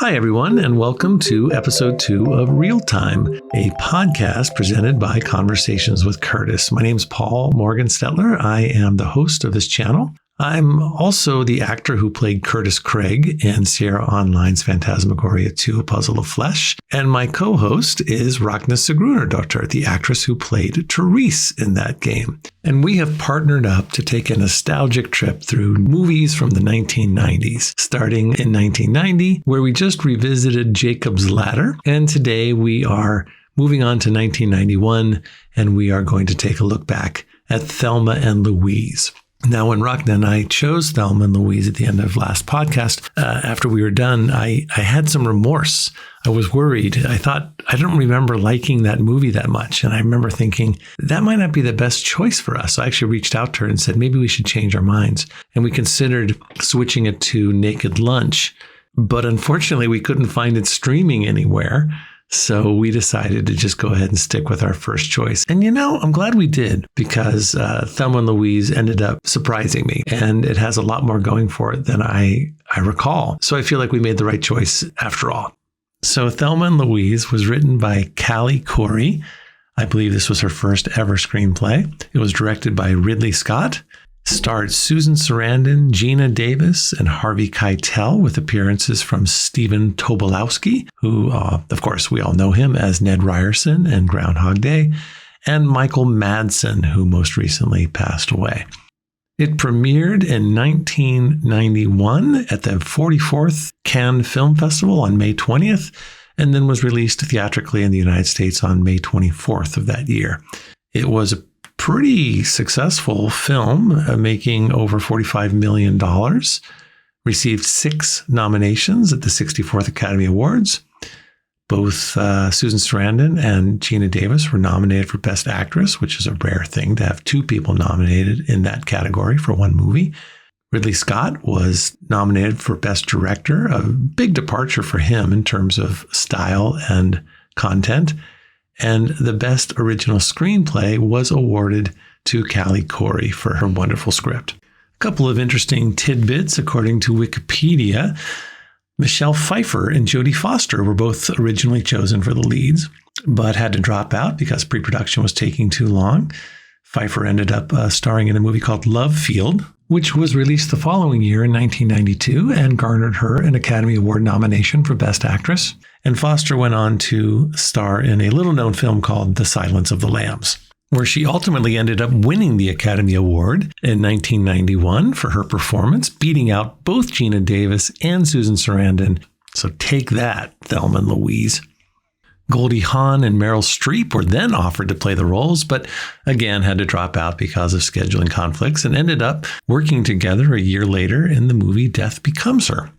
Hi, everyone, and welcome to episode 2 of Real Time, a podcast presented by Conversations with Curtis. My name is Paul Morgan-Stetler. I am the host of this channel. I'm also the actor who played Curtis Craig in Sierra Online's Phantasmagoria 2, A Puzzle of Flesh. And my co-host is Ragna Sigrúnardóttir, the actress who played Therese in that game. And we have partnered up to take a nostalgic trip through movies from the 1990s, starting in 1990, where we just revisited Jacob's Ladder. And today we are moving on to 1991, and we are going to take a look back at Thelma and Louise. Now, when Ragna and I chose Thelma and Louise at the end of last podcast, after we were done, I had some remorse. I was worried. I thought, I don't remember liking that movie that much. And I remember thinking, that might not be the best choice for us. So I actually reached out to her and said, maybe we should change our minds. And we considered switching it to Naked Lunch. But unfortunately, we couldn't find it streaming anywhere. So we decided to just go ahead and stick with our first choice. And I'm glad we did, because Thelma and Louise ended up surprising me, and it has a lot more going for it than I recall. So I feel like we made the right choice after all. So Thelma and Louise was written by Callie Khouri. I believe this was her first ever screenplay. It was directed by Ridley Scott. Starred Susan Sarandon, Gina Davis, and Harvey Keitel, with appearances from Stephen Tobolowsky, who, of course, we all know him as Ned Ryerson in Groundhog Day, and Michael Madsen, who most recently passed away. It premiered in 1991 at the 44th Cannes Film Festival on May 20th, and then was released theatrically in the United States on May 24th of that year. It was a pretty successful film, making over $45 million, received 6 nominations at the 64th Academy Awards. Both Susan Sarandon and Gina Davis were nominated for Best Actress, which is a rare thing to have 2 people nominated in that category for one movie. Ridley Scott was nominated for Best Director, a big departure for him in terms of style and content. And the Best Original Screenplay was awarded to Callie Khouri for her wonderful script. A couple of interesting tidbits, according to Wikipedia. Michelle Pfeiffer and Jodie Foster were both originally chosen for the leads, but had to drop out because pre-production was taking too long. Pfeiffer ended up starring in a movie called Love Field, which was released the following year in 1992 and garnered her an Academy Award nomination for Best Actress. And Foster went on to star in a little-known film called The Silence of the Lambs, where she ultimately ended up winning the Academy Award in 1991 for her performance, beating out both Gina Davis and Susan Sarandon. So take that, Thelma and Louise. Goldie Hawn and Meryl Streep were then offered to play the roles, but again had to drop out because of scheduling conflicts and ended up working together a year later in the movie Death Becomes Her.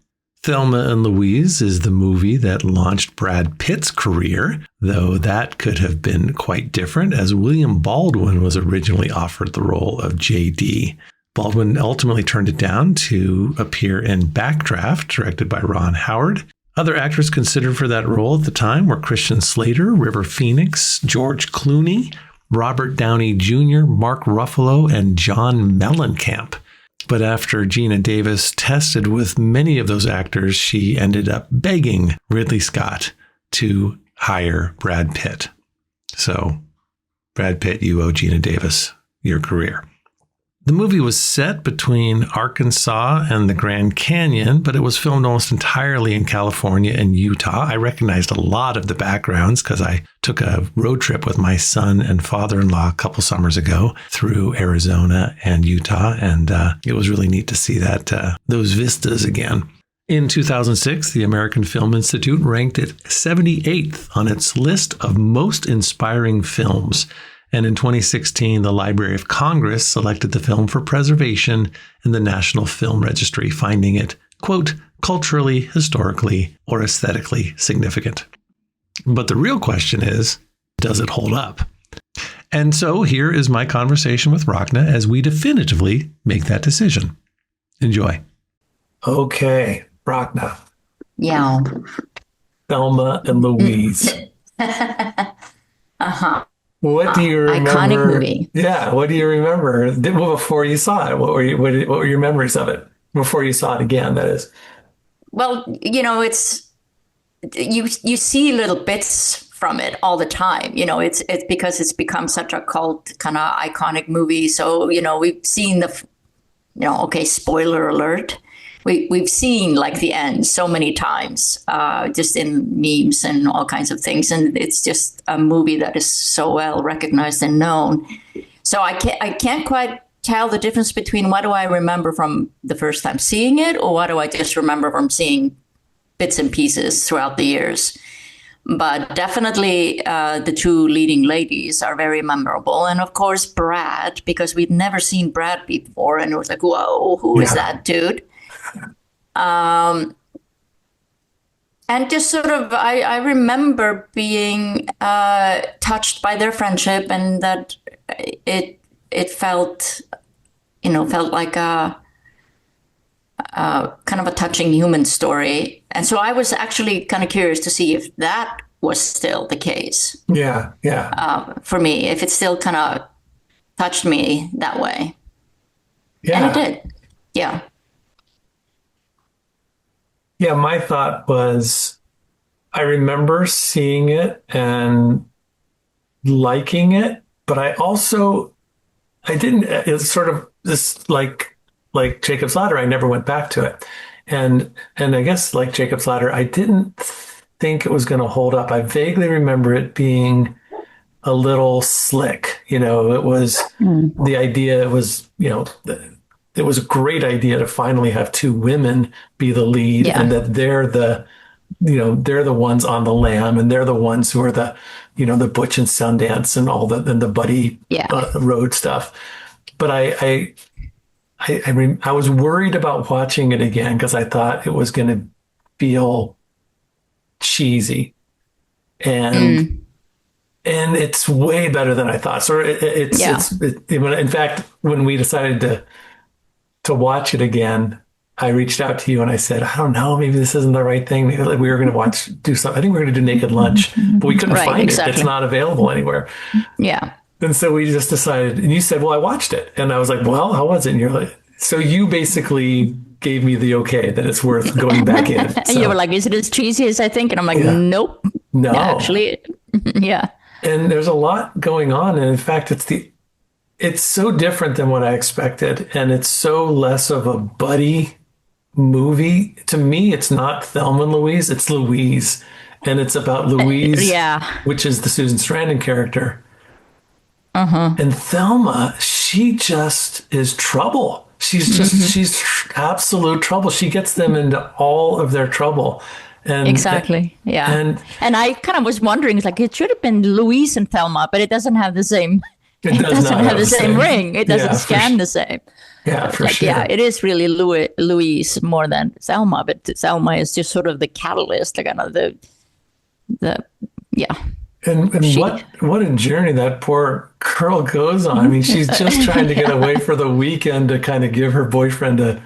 Thelma and Louise is the movie that launched Brad Pitt's career, though that could have been quite different, as William Baldwin was originally offered the role of J.D. Baldwin ultimately turned it down to appear in Backdraft, directed by Ron Howard. Other actors considered for that role at the time were Christian Slater, River Phoenix, George Clooney, Robert Downey Jr., Mark Ruffalo, and John Mellencamp. But after Gina Davis tested with many of those actors, she ended up begging Ridley Scott to hire Brad Pitt. So, Brad Pitt, you owe Gina Davis your career. The movie was set between Arkansas and the Grand Canyon, but it was filmed almost entirely in California and Utah. I recognized a lot of the backgrounds because I took a road trip with my son and father-in-law a couple summers ago through Arizona and Utah, and it was really neat to see that those vistas again. In 2006, the American Film Institute ranked it 78th on its list of most inspiring films. And in 2016, the Library of Congress selected the film for preservation in the National Film Registry, finding it, quote, culturally, historically, or aesthetically significant. But the real question is, does it hold up? And so here is my conversation with Ragna as we definitively make that decision. Enjoy. Okay, Ragna. Yeah. Thelma and Louise. Uh-huh. What do you remember? Iconic movie. Yeah. What do you remember before you saw it? What were your memories of it before you saw it again? That is. Well, it's you see little bits from it all the time. It's because it's become such a cult kind of iconic movie. So we've seen okay, spoiler alert. We've seen like the end so many times, just in memes and all kinds of things, and it's just a movie that is so well recognized and known. So I can't quite tell the difference between what do I remember from the first time seeing it, or what do I just remember from seeing bits and pieces throughout the years. But definitely the two leading ladies are very memorable. And of course, Brad, because we'd never seen Brad before. And it was like, whoa, who is that dude? And just sort of, I remember being touched by their friendship, and that it felt like a kind of a touching human story. And so I was actually kind of curious to see if that was still the case. Yeah. For me, if it still kind of touched me that way. Yeah. And it did. Yeah. Yeah, my thought was I remember seeing it and liking it, but I didn't, it's sort of this like Jacob's Ladder, I never went back to it. And I guess like Jacob's Ladder, I didn't think it was going to hold up. I vaguely remember it being a little slick. It was the idea, it was a great idea to finally have two women be the lead, and that they're the ones on the lam, and they're the ones who are the Butch and Sundance and all the buddy road stuff. But I was worried about watching it again because I thought it was going to feel cheesy, and it's way better than I thought. So in fact, when we decided to watch it again, I reached out to you and I said, I don't know, maybe this isn't the right thing. Maybe we were going to do something. I think we were going to do Naked Lunch, but we couldn't find it. It's not available anywhere. Yeah. And so we just decided, and you said, well, I watched it. And I was like, well, how was it? And you're like, so you basically gave me the okay that it's worth going back in. And you were like, is it as cheesy as I think? And I'm like, nope. No. Actually, yeah. And there's a lot going on. And in fact, it's so different than what I expected. And it's so less of a buddy movie. To me, it's not Thelma and Louise, it's Louise. And it's about Louise, which is the Susan Sarandon character. And Thelma, she just is trouble. She's absolute trouble. She gets them into all of their trouble. And exactly. Yeah. And I kind of was wondering, it's like, it should have been Louise and Thelma, but it doesn't have the same. It doesn't have the same ring. It doesn't scan the same. Yeah, for sure. Yeah, it is really Louise more than Thelma, but Thelma is just sort of the catalyst, like kind of the And what a journey that poor girl goes on. I mean, she's just trying to get away for the weekend to kind of give her boyfriend a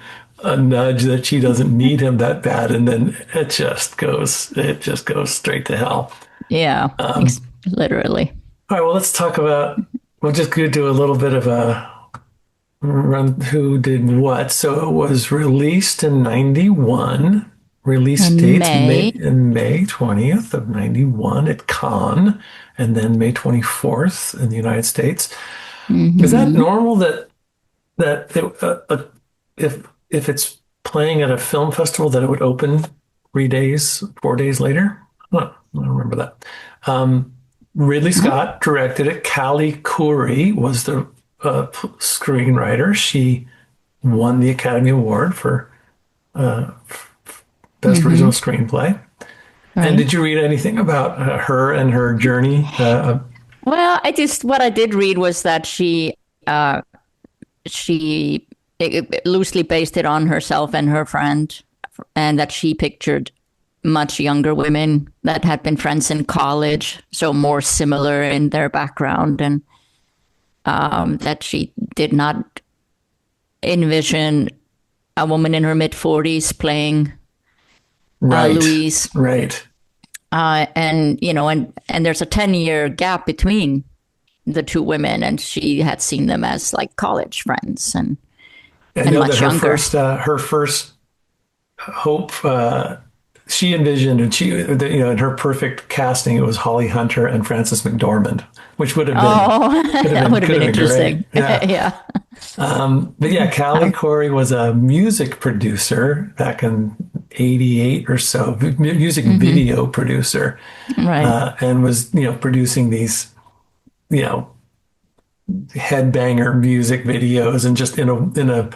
nudge that she doesn't need him that bad, and then it just goes straight to hell. Yeah, literally. All right, well, let's talk about. We'll just do a little bit of a run. Who did what? So it was released in 91. Release dates May 20th of 91 at Cannes, and then May 24th in the United States. Is that normal that if it's playing at a film festival that it would open 4 days later? I don't remember that. Ridley Scott directed it. Callie Khouri was the screenwriter. She won the Academy Award for Best Original Screenplay. Right. And did you read anything about her and her journey? Well, what I did read was that she loosely based it on herself and her friend, and that she pictured much younger women that had been friends in college, so more similar in their background, and that she did not envision a woman in her mid-40s playing Louise. Right. And there's a 10-year gap between the two women, and she had seen them as like college friends and I know much that younger. Her first hope she envisioned, and in her perfect casting, it was Holly Hunter and Frances McDormand, which would have been, that would have been interesting. great. Yeah. Yeah. But yeah, Callie Corey was a music producer back in '88 or so, music video producer, Right. and was, producing these, headbanger music videos, and just an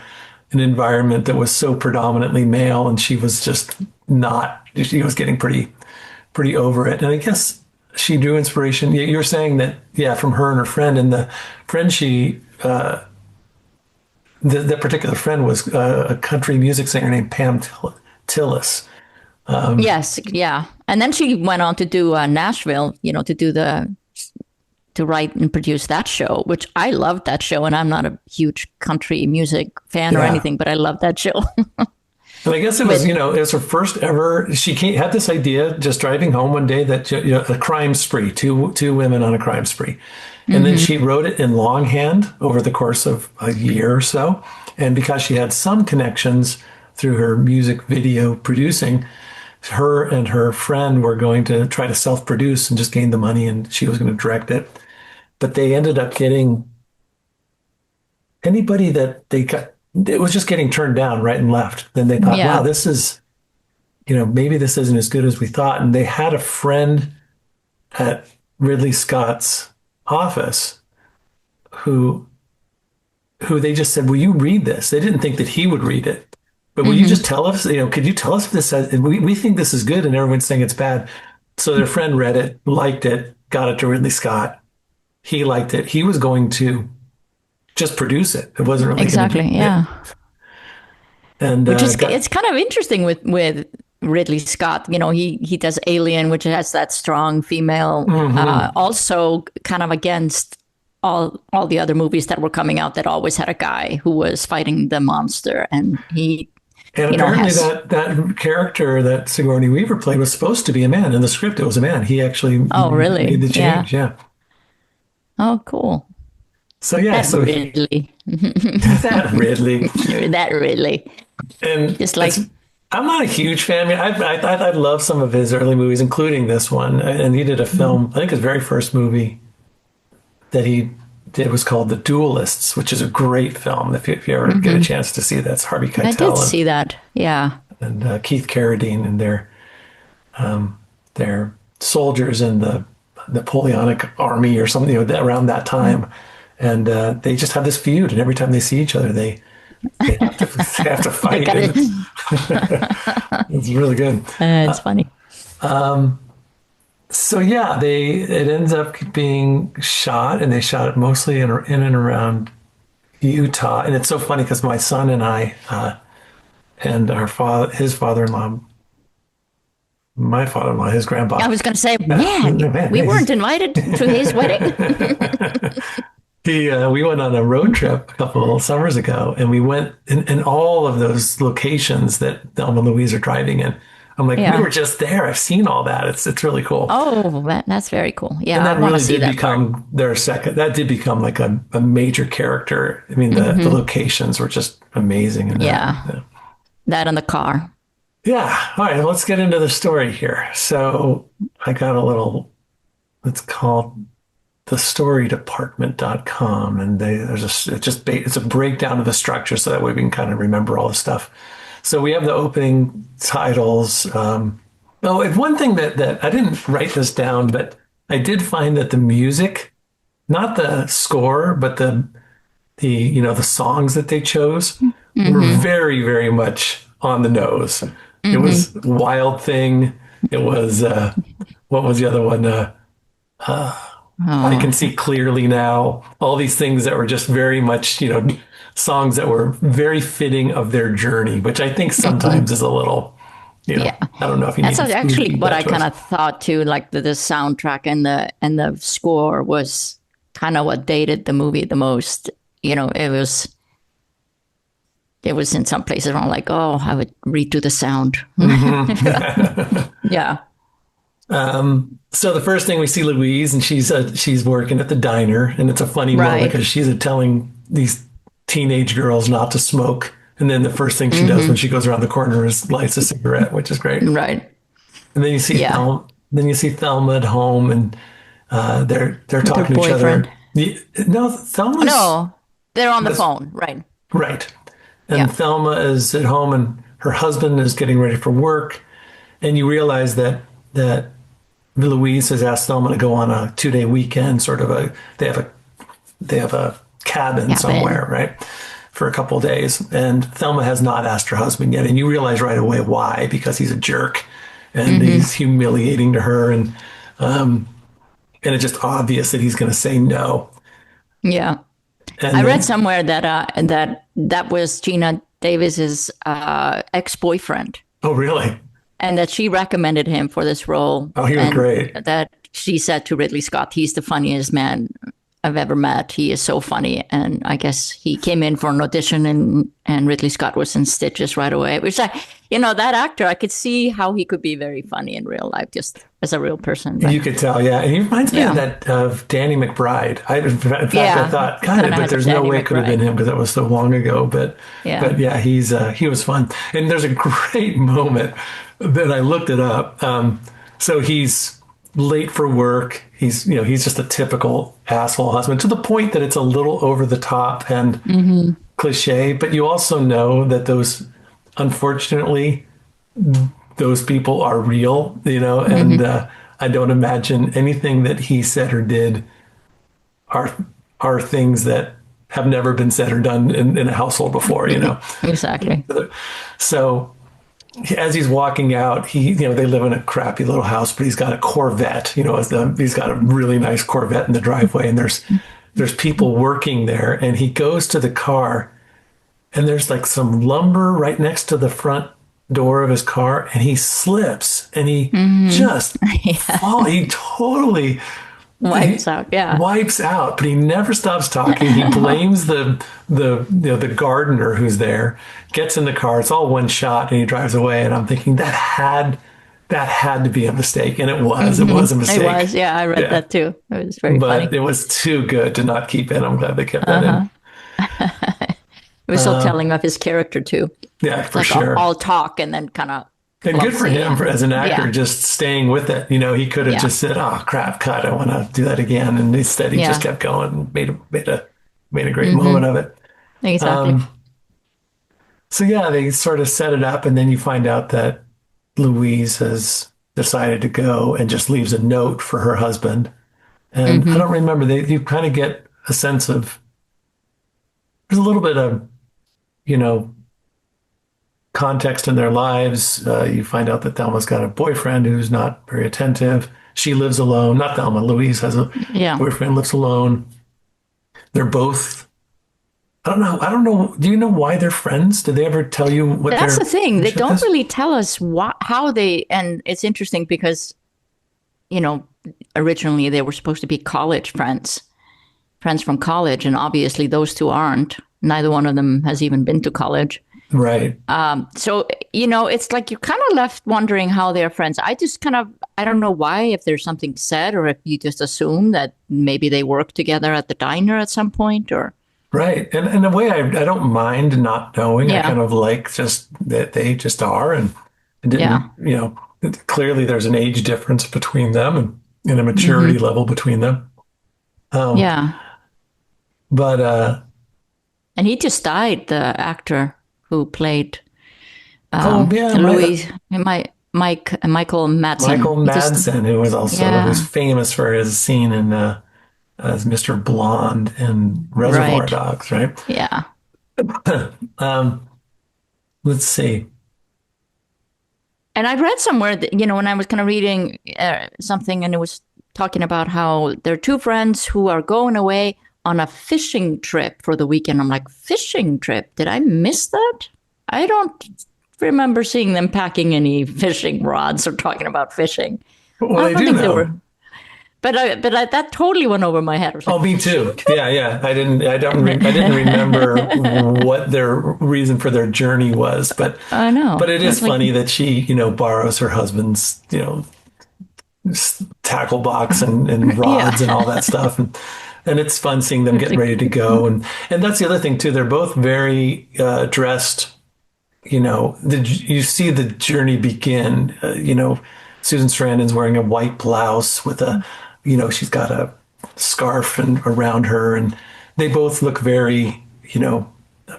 environment that was so predominantly male, and she was just not. She was getting pretty over it, and I guess she drew inspiration. You were saying that, yeah, from her and her friend, and the friend that particular friend was a country music singer named Pam Tillis. Yes. Yeah. And then she went on to do Nashville, to write and produce that show, which I loved that show. And I'm not a huge country music fan or anything, but I love that show. And I guess it was, it was her first ever. She had this idea just driving home one day that, a crime spree, two women on a crime spree. And then she wrote it in longhand over the course of a year or so. And because she had some connections through her music video producing, her and her friend were going to try to self-produce and just gain the money, and she was going to direct it. But they ended up getting anybody that they got. It was just getting turned down right and left. Then they thought, wow, this is, maybe this isn't as good as we thought. And they had a friend at Ridley Scott's office who they just said, will you read this? They didn't think that he would read it. But will you just tell us, could you tell us if this says, we think this is good and everyone's saying it's bad. So their friend read it, liked it, got it to Ridley Scott. He liked it. He was going to just produce it. It wasn't really exactly. Yeah. And which is it's kind of interesting with Ridley Scott. He does Alien, which has that strong female, also kind of against all the other movies that were coming out that always had a guy who was fighting the monster, and he. And apparently that character that Sigourney Weaver played was supposed to be a man. In the script, it was a man. He actually made the change. Yeah. Oh, cool. So yeah, Ridley. That Ridley. That Ridley. And just like I'm not a huge fan. I mean, I love some of his early movies, including this one. And he did a film. I think his very first movie that he did was called The Duelists, which is a great film. If you ever get a chance to see that, it's Harvey Keitel. I did see that. Yeah. And Keith Carradine, and they're soldiers in the Napoleonic army or something, around that time. And they just have this feud, and every time they see each other, they have to fight. It's really good. It's funny. So yeah, it ends up being shot, and they shot it mostly in and around Utah. And it's so funny because my son and I, and his father-in-law, my father-in-law, his grandpa. I was going to say, man, we weren't invited to his wedding. We went on a road trip a couple of summers ago, and we went in all of those locations that Thelma and Louise are driving in. I'm like, we were just there. I've seen all that. It's really cool. Oh, that's very cool. Yeah, and that really did become their second. That did become like a major character. I mean, the locations were just amazing. That and the car. Yeah. All right. Let's get into the story here. So I got a little. It's called thestorydepartment.com, and it's a breakdown of the structure, so that way we can kind of remember all the stuff. So we have the opening titles. And one thing that I didn't write this down, but I did find that the music, not the score, but the songs that they chose were very, very much on the nose. It was Wild Thing. It was what was the other one? I Can See Clearly Now. All these things that were just very much, songs that were very fitting of their journey, which I think sometimes is a little, I don't know if you need. That's actually what I kind of thought too. Like the soundtrack and the score was kind of what dated the movie the most. It was in some places where I'm like, oh, I would redo the sound. Yeah. So the first thing we see Louise, and she's working at the diner, and it's a funny moment because she's telling these teenage girls not to smoke, and then the first thing she does when she goes around the corner is lights a cigarette, which is great. Right. And then you see Yeah. Thelma at home, and they're With her talking to each boyfriend. other. No, Thelma's No, they're on the that's phone, right? right. And Yeah. Thelma is at home, and her husband is getting ready for work. And you realize that Louise has asked Thelma to go on a 2-day weekend, sort of they have a cabin Cabin. somewhere, right? For a couple of days. And Thelma has not asked her husband yet. And you realize right away why, because he's a jerk and he's humiliating to her. And it's just obvious that he's going to say no. Yeah. I And read then, somewhere that that was Gina Davis's ex-boyfriend, oh, really? and that she recommended him for this role, Oh, he was and great. that she said to Ridley Scott, "He's the funniest man I've ever met. He is so funny." And I guess he came in for an audition, and Ridley Scott was in stitches right away. Which that actor, I could see how he could be very funny in real life, just as a real person. But You could tell, yeah. And he reminds me yeah, of Danny McBride. In fact, I yeah, thought, he God, kind of but has a there's no Danny way it could have been McBride. him because that was so long ago. Yeah. But yeah, he was fun. And there's a great moment that I looked it up. So he's late for work. He's just a typical asshole husband to the point that it's a little over the top and cliche. But you also know that unfortunately, those people are real, and I don't imagine anything that he said or did are are things that have never been said or done in a household before. Exactly. So as he's walking out, they live in a crappy little house, but he's got a Corvette, he's got a really nice Corvette in the driveway, and there's people working there, and he goes to the car, and there's like some lumber right next to the front door of his car, and he slips, and he just he totally Wipes out. Yeah. wipes out, but he never stops talking. He blames the gardener who's there, gets in the car, it's all one shot, and he drives away. And I'm thinking that had to be a mistake, and it was a mistake. It was. Yeah, I read that too. It was very But funny. it was too good to not keep in. I'm glad they kept that in. It was so telling of his character too. Yeah, for Like sure. all talk and then kind of And good for him as an actor, Yeah. just staying with it. He could have Yeah. just said, "Oh crap, cut! I want to do that again." And instead, he Yeah. just kept going and made a great moment of it. Exactly. So yeah, they sort of set it up, and then you find out that Louise has decided to go and just leaves a note for her husband. And I don't remember. You kind of get a sense of there's a little bit of you know context in their lives. You find out that Thelma's got a boyfriend who's not very attentive. She lives alone. Not Thelma. Louise has a Yeah. boyfriend, lives alone. They're both. I don't know. I don't know. Do you know why they're friends? Did they ever tell you what That's their the thing. They relationship don't is? really tell us how they, and it's interesting because, originally they were supposed to be college friends from college, and obviously those two aren't. Neither one of them has even been to college. Right. So, it's like you're kind of left wondering how they're friends. I don't know why, if there's something said or if you just assume that maybe they work together at the diner at some point or. Right. And in a way, I don't mind not knowing. I Yeah. kind of like just that they just are. And it didn't, Yeah. clearly there's an age difference between them and a maturity level between them. Yeah. But, And he just died, the actor who played yeah, Louis, Michael Madsen. Michael He just- Madsen, who was also Yeah. who's famous for his scene in as Mr. Blonde in Reservoir Right. Dogs, right? Yeah. Let's see. And I read somewhere that, when I was kind of reading something, and it was talking about how there are two friends who are going away on a fishing trip for the weekend. I'm like, fishing trip? Did I miss that? I don't remember seeing them packing any fishing rods or talking about fishing. Well, I they don't do think they know. were. But that totally went over my head. I was like, Oh, me too. Yeah. I didn't remember what their reason for their journey was, but I know. But it is It's like- funny that she, borrows her husband's, tackle box and rods and all that stuff, and it's fun seeing them get ready to go, and that's the other thing too. They're both very dressed. You see the journey begin. Susan Sarandon's wearing a white blouse with she's got a scarf around her, and they both look very, I don't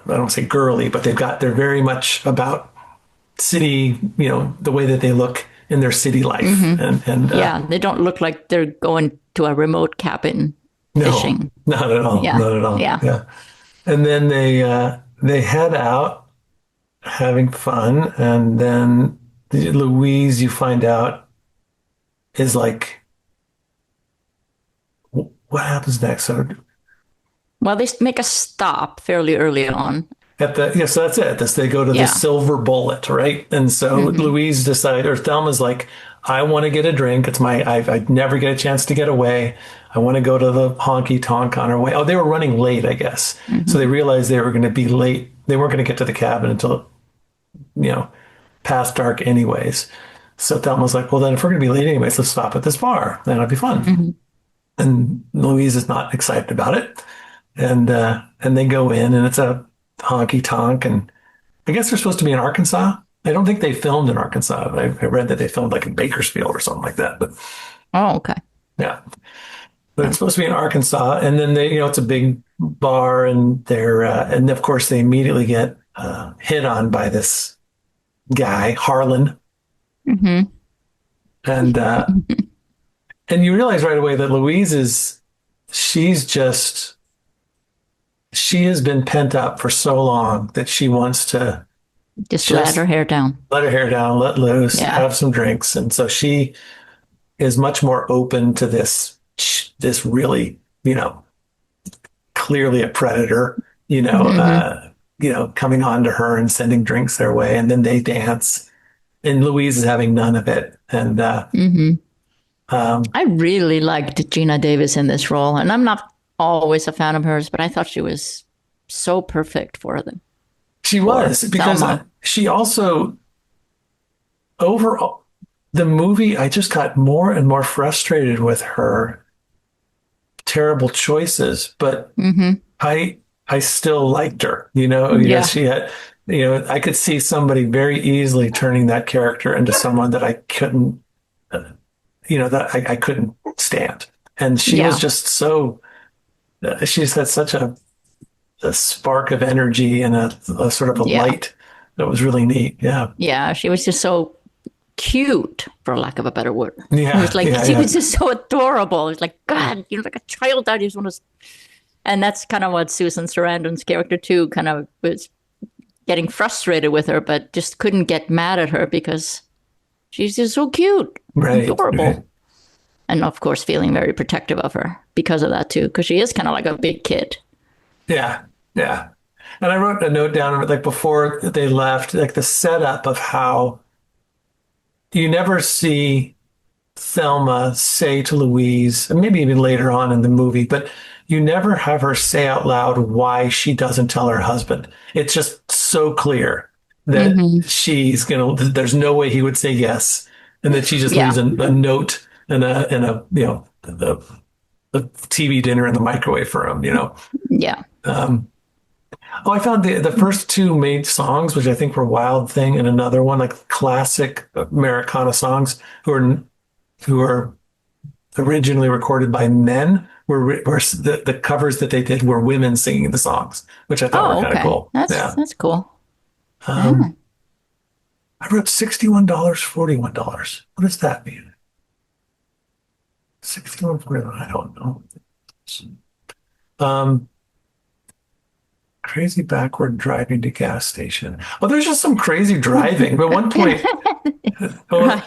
want to say girly, but they're very much about city, the way that they look in their city life. And Yeah, they don't look like they're going to a remote cabin no, fishing. not at all. Yeah. Not at all. Yeah. Yeah. And then they head out having fun, and then Louise, you find out, is like, what happens next? So Well, they make a stop fairly early on. so that's it. They go to the Yeah. Silver Bullet, right? And so Louise decides, or Thelma's like, I want to get a drink. I never get a chance to get away. I want to go to the honky tonk on our way. Oh, they were running late, I guess. So they realized they were going to be late. They weren't going to get to the cabin until, past dark anyways. So Thelma's like, well, then if we're going to be late anyways, let's stop at this bar. That'll be fun. And Louise is not excited about it. And they go in, and it's a honky tonk. And I guess they're supposed to be in Arkansas. I don't think they filmed in Arkansas. I read that they filmed like in Bakersfield or something like that. But Oh, okay. yeah, but it's supposed to be in Arkansas. And then it's a big bar, and and of course they immediately get hit on by this guy, Harlan. And and you realize right away that Louise she has been pent up for so long that she wants to Just let her hair down. let her hair down, let loose, Yeah. have some drinks. And so she is much more open to this really, clearly a predator, coming on to her and sending drinks their way. And then they dance, and Louise is having none of it. And I really liked Gina Davis in this role, and I'm not always a fan of hers, but I thought she was so perfect for them. she was, because Thelma. she also, overall, the movie, I just got more and more frustrated with her terrible choices, but I still liked her, Yeah. she had, I could see somebody very easily turning that character into someone that I couldn't, that I couldn't stand. And she was Yeah. just so, she's had such a spark of energy and a sort of a Yeah. light that was really neat. Yeah. Yeah, she was just so cute, for lack of a better word. Yeah, It was like yeah, she yeah. was just so adorable. It's like, God, like a child. I just want to. And that's kind of what Susan Sarandon's character too kind of was getting frustrated with her, but just couldn't get mad at her because she's just so cute, Right, adorable, right. and of course feeling very protective of her because of that too, because she is kind of like a big kid. Yeah. Yeah. And I wrote a note down, like before they left, like the setup of how you never see Thelma say to Louise, and maybe even later on in the movie, but you never have her say out loud why she doesn't tell her husband. It's just so clear that there's no way he would say yes, and that she just Yeah. leaves a note and a TV dinner in the microwave for him, Yeah. Oh, I found the first two made songs, which I think were Wild Thing and another one, like classic Americana songs who are originally recorded by men, were the covers that they did were women singing the songs, which I thought Oh, were kind okay. of cool. Yeah. That's cool. I wrote $61, $41. What does that mean? 61, 41, I don't know. Crazy backward driving to gas station. Well, there's just some crazy driving. But at one point, well,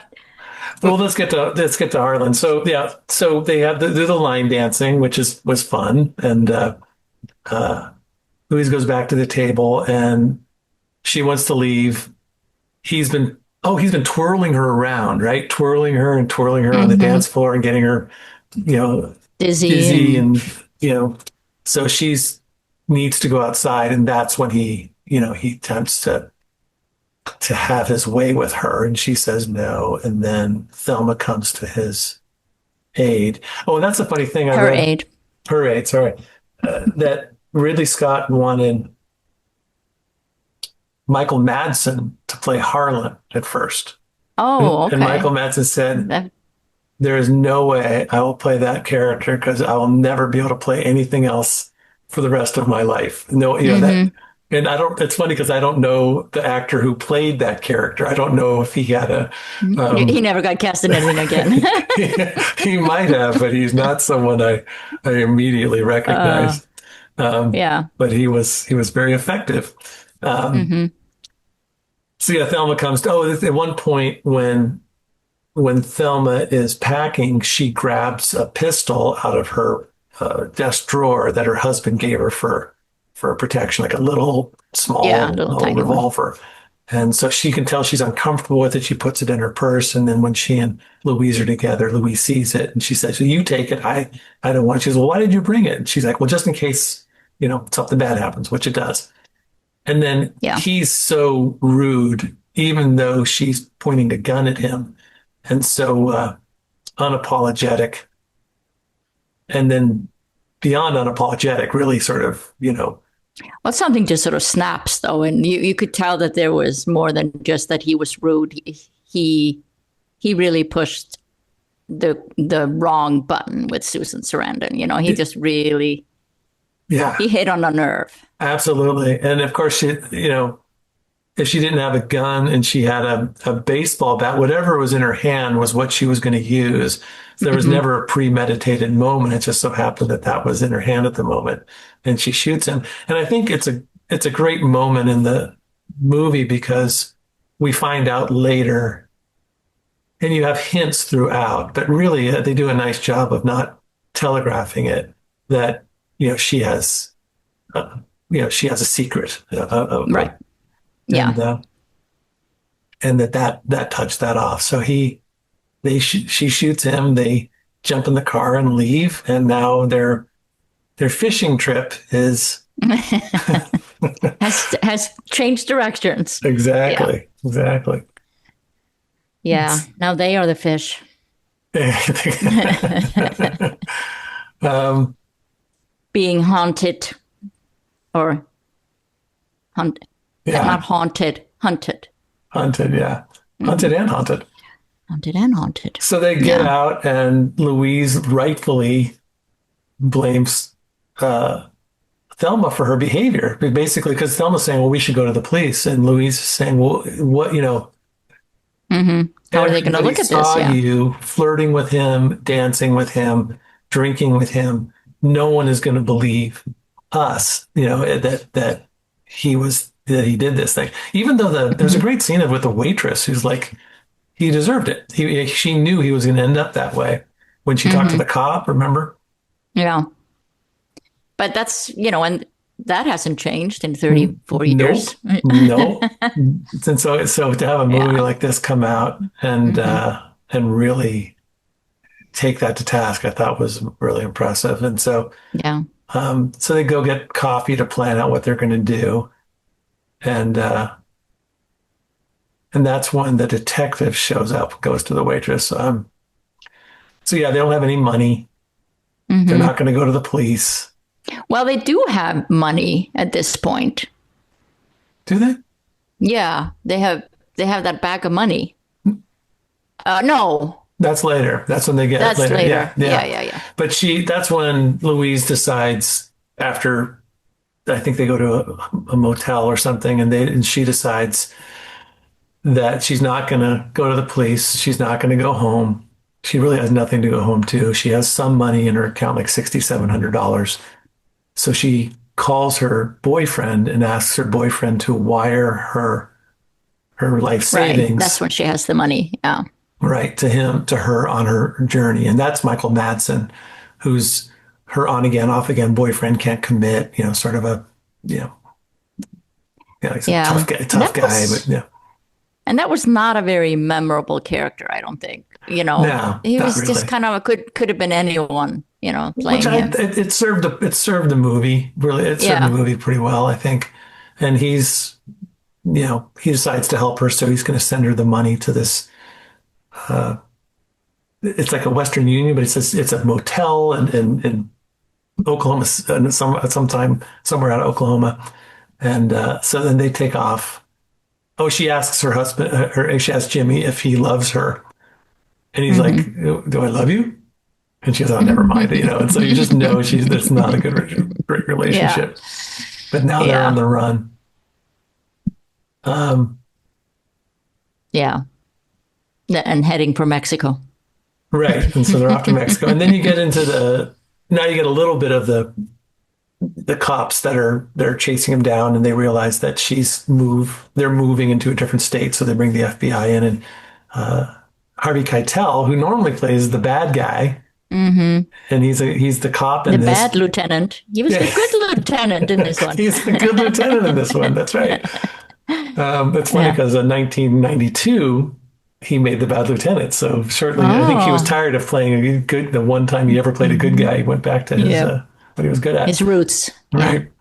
let's get to Harlan. So yeah, so they have the line dancing, which was fun, and Louise goes back to the table, and she wants to leave. He's been twirling her around, right? Twirling her on the dance floor and getting her, dizzy and so she's needs to go outside, and that's when he attempts to have his way with her, and she says no, and then Thelma comes to his aid. Oh, and that's a funny thing. Her aid. Her aid, sorry. That Ridley Scott wanted Michael Madsen to play Harlan at first. Oh, And Michael okay. Madsen said, That, there is no way I will play that character because I will never be able to play anything else for the rest of my life. No, that, hmm and I don't, it's funny because I don't know the actor who played that character. I don't know if he had He um, never got cast in anything again. he, he might have, but he's not someone I immediately uh, recognized. yeah. But he was very effective. Um, hmm so yeah, Thelma comes to, at one point when Thelma is packing, she grabs a pistol out of her desk drawer that her husband gave her for protection, like a little Yeah, small little little tiny one. revolver. And so she can tell she's uncomfortable with it. She puts it in her purse, and then when she and Louise are together, Louise sees it and she says, "So you take it. I don't want it." She says, "Well, why did you bring it?" And she's like, "Well, just in case something bad happens," which it does. And then Yeah. he's so rude, even though she's pointing a gun at him, and so unapologetic, and then beyond unapologetic, really sort of, Well, something just sort of snaps though, and you could tell that there was more than just that he was rude. He really pushed the wrong button with Susan Sarandon. He just really yeah, he hit on a nerve. absolutely. And of course, if she didn't have a gun and she had a baseball bat, whatever was in her hand was what she was going to use. So there was hmm never a premeditated moment. It just so happened that that was in her hand at the moment, and she shoots him. And I think it's a great moment in the movie because we find out later, and you have hints throughout, but really they do a nice job of not telegraphing it that she has uh, she has a secret, Right. Yeah. and and that touched that off. So she shoots him. They jump in the car and leave, and now their fishing trip is has changed directions. Yeah. exactly. Yeah. Now they are the fish. um, Being haunted or hunt yeah, not haunted, hunted. hunted. Yeah, hmm hunted and haunted. Haunted and haunted. So they get Yeah. out, and Louise rightfully blames Thelma for her behavior, basically, because Thelma's saying, "Well, we should go to the police," and Louise is saying, "Well, what, How are they going to everybody look at this? saw Yeah. you flirting with him, dancing with him, drinking with him. No one is going to believe us, that that he did this thing." Even though there's a hmm great scene with the waitress who's like, he deserved it. She knew he was going to end up that way when she talked to the hmm cop. Remember? Yeah. But and that hasn't changed in 34 Nope, years. no. And so to have a movie Yeah. like this come out hmm and really take that to task, I thought was really impressive. And Yeah. so they go get coffee to plan out what they're going to do, and that's when the detective shows up, goes to the waitress. So yeah, they don't have any money. They're hmm not going to go to the police, Well, they do have money at this point. do they? Yeah, they have that bag of money. No, That's later. That's when they get it that's later. Yeah, later. Yeah, yeah. yeah, yeah. But that's when Louise decides after, I think they go to a motel or something, and she decides that she's not going to go to the police. She's not going to go home. She really has nothing to go home to. She has some money in her account, like $6,700. So she calls her boyfriend and asks her boyfriend to wire her life Right. That's savings when she has the money. Yeah. right to her on her journey. And that's Michael Madsen, who's her on again, off again boyfriend, can't commit, sort of you know, he's a Yeah. And tough guy, but yeah. that was not a very memorable character, I don't think. No, He not was just really. kind of could have been anyone, Which playing him. it served the movie really. It served the Yeah. movie pretty well, I think. And he decides to help her, so he's going to send her the money to this. It's like a Western Union, but it's a motel in Oklahoma, sometime somewhere out of Oklahoma. And so then they take off Oh, she asks her husband, she asks Jimmy if he loves her. And he's like, Hmm. do I love you? And she goes, oh, never mind. And so you just know there's not a great Yeah. relationship. But now they're on Yeah. the run. Um, Yeah. And heading for Mexico. right. And so they're off to Mexico. And then you get into now you get a little bit of the cops they're chasing him down, and they realize that they're moving into a different state. So they bring the FBI in, and Harvey Keitel, who normally plays the bad guy, Hmm. and he's the cop The in this. bad lieutenant. He was the good lieutenant in this one. He's the good lieutenant in this one. That's right. It's funny Yeah. because in 1992 he made the bad lieutenant. So shortly, I think he was Oh. tired of playing a good. The one time he ever played a good Hmm. guy, he went back to his Yep. what he was good at. His roots. Yeah. Right.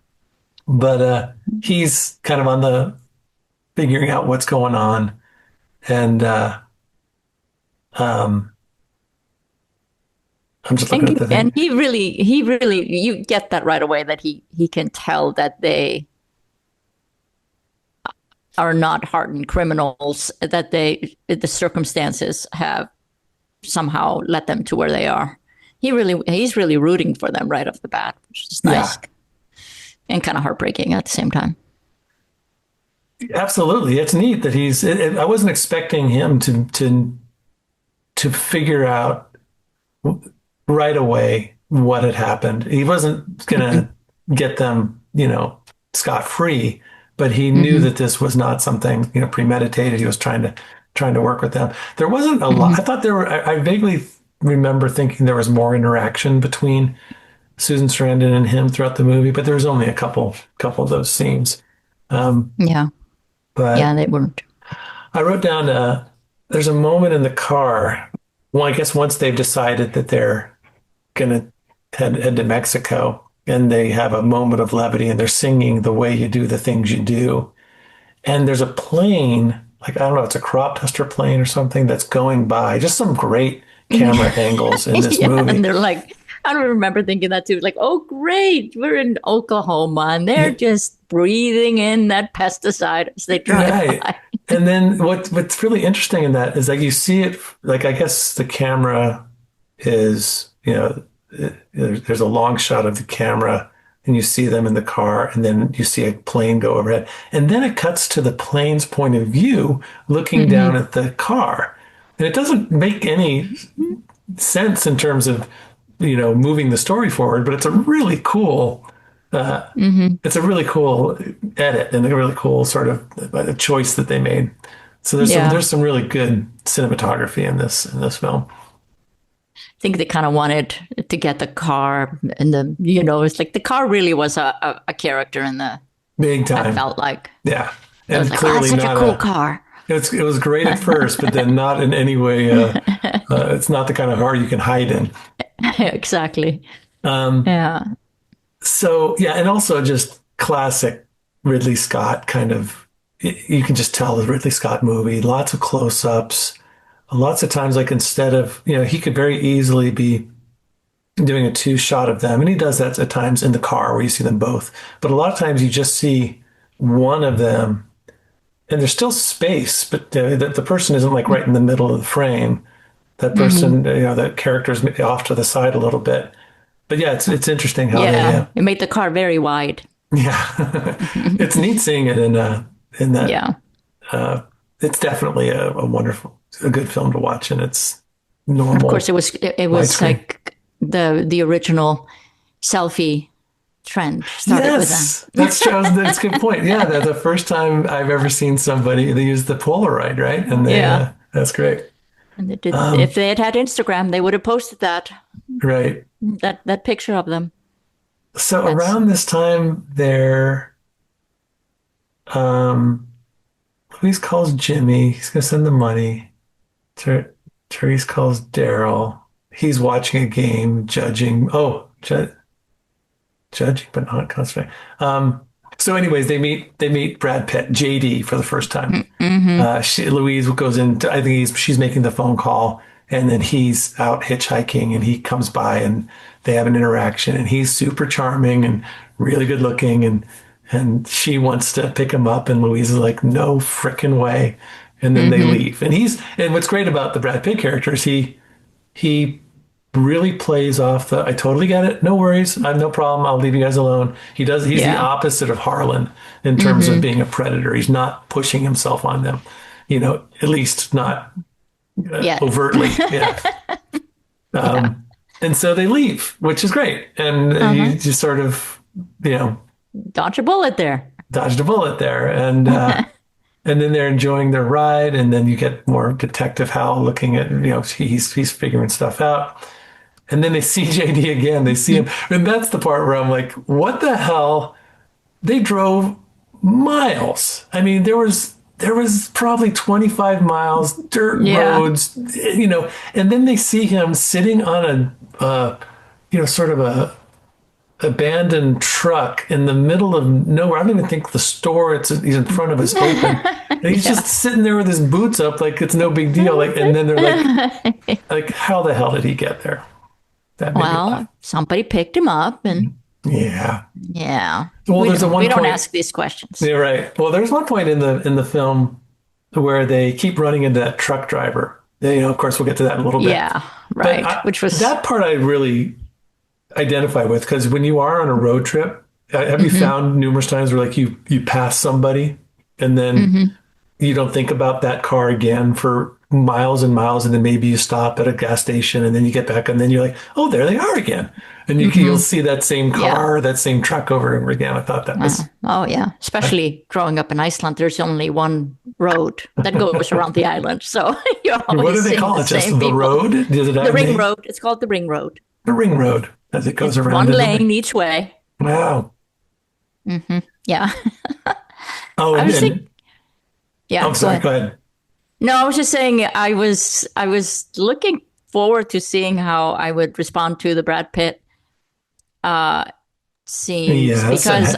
But he's kind of on the figuring out what's going on, and um, I'm just looking at the And thing. he really, you get that right away that he can tell that they are not hardened criminals, that the circumstances have somehow led them to where they are. He's really rooting for them right off the bat, which is Yeah, nice and kind of heartbreaking at the same time. absolutely. It's neat that I wasn't expecting him to figure out right away what had happened. He wasn't Mm-hmm. gonna get them, scot free, but he knew Mm-hmm. that this was not something, premeditated. He was trying to work with them. There wasn't a lot. Mm-hmm. I thought there were. I vaguely remember thinking there was more interaction between Susan Sarandon and him throughout the movie, but there was only a couple of those scenes. Um, Yeah. Yeah, but they weren't. I wrote down there's a moment in the car. Well, I guess once they've decided that they're gonna head to Mexico, and they have a moment of levity, and they're singing "The Way You Do the Things You Do," and there's a plane, like I don't know, it's a crop duster plane or something that's going by. Just some great camera angles in this Yeah, movie. and they're like, I don't remember thinking that too. Like, oh, great, we're in Oklahoma, and they're Yeah, just breathing in that pesticide as they drive right. by. And then what's really interesting in that is like you see it, like I guess the camera is, there's a long shot of the camera and you see them in the car and then you see a plane go overhead. And then it cuts to the plane's point of view looking down Hmm. at the car. And it doesn't make any sense in terms of, moving the story forward, but Hmm. it's a really cool edit and a really cool sort of a choice that they made. So Yeah, there's some really good cinematography in this film. I think they kind of wanted to get the car, and it's like the car really was a character in the. Big I time. felt like Yeah. it was And like, oh, it's clearly such a not cool car. it was great at first, but then not in any way, it's not the kind of car you can hide in. Exactly. Um, Yeah. so yeah, and also just classic Ridley Scott kind of, you can just tell the Ridley Scott movie, lots of close-ups, lots of times, like instead of, he could very easily be doing a two shot of them. And he does that at times in the car where you see them both. But a lot of times you just see one of them and there's still space, but the person isn't like right in the middle of the frame. That Hmm. person, the character's off to the side a little bit. But yeah, it's interesting how they, Yeah. It made the car very wide. yeah, it's neat seeing it in that. Yeah. Uh, it's definitely a good film to watch, and it's And of course, normal it was widescreen. like the original selfie trend started with them. Yes, that's true. That's a good point. Yeah, the first time I've ever seen somebody they use the Polaroid, right? And Yeah. that's great. And they did. If Um, they had Instagram, they would have posted right. that picture of them. So That's around this time, um, Louise calls Jimmy. He's gonna send the money. Therese calls Daryl. He's watching a game, judging. Oh, judging, but not concentrating. So, anyways, they meet Brad Pitt, JD, for the first time. mm-hmm. Louise goes in. I think she's making the phone call, and then he's out hitchhiking, and he comes by, and they have an interaction, and he's super charming and really good looking, and and she wants to pick him up, and Louise is like, no frickin' way. And then they leave. And what's great about the Brad Pitt character is he really plays off the, I totally get it. No worries. I have no problem. I'll leave you guys alone. He's the opposite of Harlan in terms of being a predator. He's not pushing himself on them, at least not overtly. Yeah. And so they leave, which is great. And you just sort of, dodge a bullet there. Dodged a bullet there. And, and then they're enjoying their ride. And then you get more Detective Hal looking at, he's figuring stuff out. And then they see JD again. They see him. And that's the part where I'm like, what the hell? They drove miles. I mean, there was probably 25 miles, dirt roads, and then they see him sitting on sort of a abandoned truck in the middle of nowhere. I don't even think the store he's in front of is open. And he's just sitting there with his boots up like it's no big deal. And then they're like, how the hell did he get there? Well, somebody picked him up and yeah. Well, we don't ask these questions. Yeah, right. Well, there's one point in the film where they keep running into that truck driver. Of course, we'll get to that in a little bit. Yeah, right. Which was that part I really identify with, because when you are on a road trip, have you found numerous times where like you pass somebody and then you don't think about that car again for miles and miles, and then maybe you stop at a gas station and then you get back and then you're like, oh, there they are again. And you'll see that same car, that same truck over and over again. I thought that was... oh, yeah. Especially growing up in Iceland, there's only one road that goes around the island. So you're always what do they call it? Just the road? The ring road. It's called the ring road. The ring road, as it goes around. One lane each way. Wow. Yeah. Oh, I was thinking... Yeah. I'm sorry. Go ahead. No, I was just saying I was looking forward to seeing how I would respond to the Brad Pitt scenes, because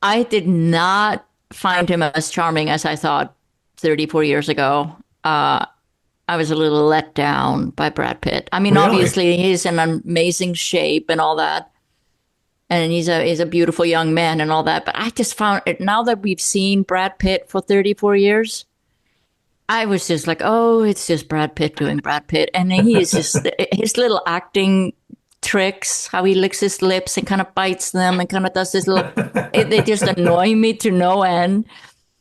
I did not find him as charming as I thought 34 years ago. I was a little let down by Brad Pitt. I mean, obviously he's in amazing shape and all that. And he's a beautiful young man and all that. But I just found it, now that we've seen Brad Pitt for 34 years, I was just like, oh, it's just Brad Pitt doing Brad Pitt. And he is just, his little acting tricks, how he licks his lips and kind of bites them and kind of does this little, they just annoy me to no end.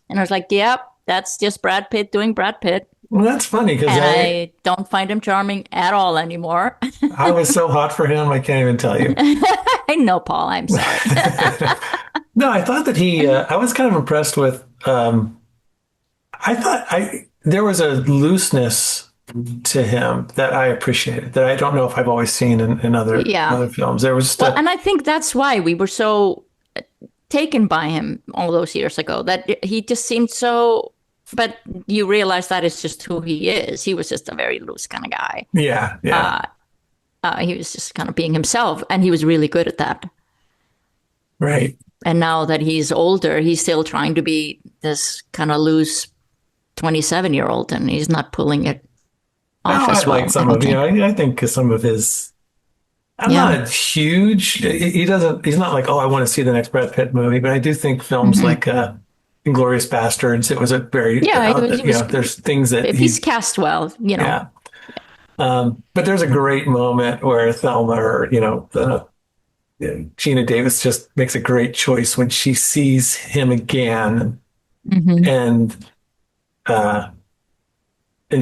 And I was like, yep, that's just Brad Pitt doing Brad Pitt. Well, that's funny because I don't find him charming at all anymore. I was so hot for him, I can't even tell you. I know, Paul. I'm sorry. No, I thought that I was kind of impressed with, there was a looseness to him that I appreciated, that I don't know if I've always seen in other films. There was and I think that's why we were so taken by him all those years ago, that he just seemed so... But you realize that is just who he is. He was just a very loose kind of guy. Yeah. He was just kind of being himself, and he was really good at that. Right. And now that he's older, he's still trying to be this kind of loose 27-year-old, and he's not pulling it off as well. Like some of, I think some of his... I'm not huge... He's not like, oh, I want to see the next Brad Pitt movie, but I do think films like... Inglourious Bastards. It was a very there's things that he's cast well, Yeah. But there's a great moment where Thelma, or Gina Davis, just makes a great choice when she sees him again, and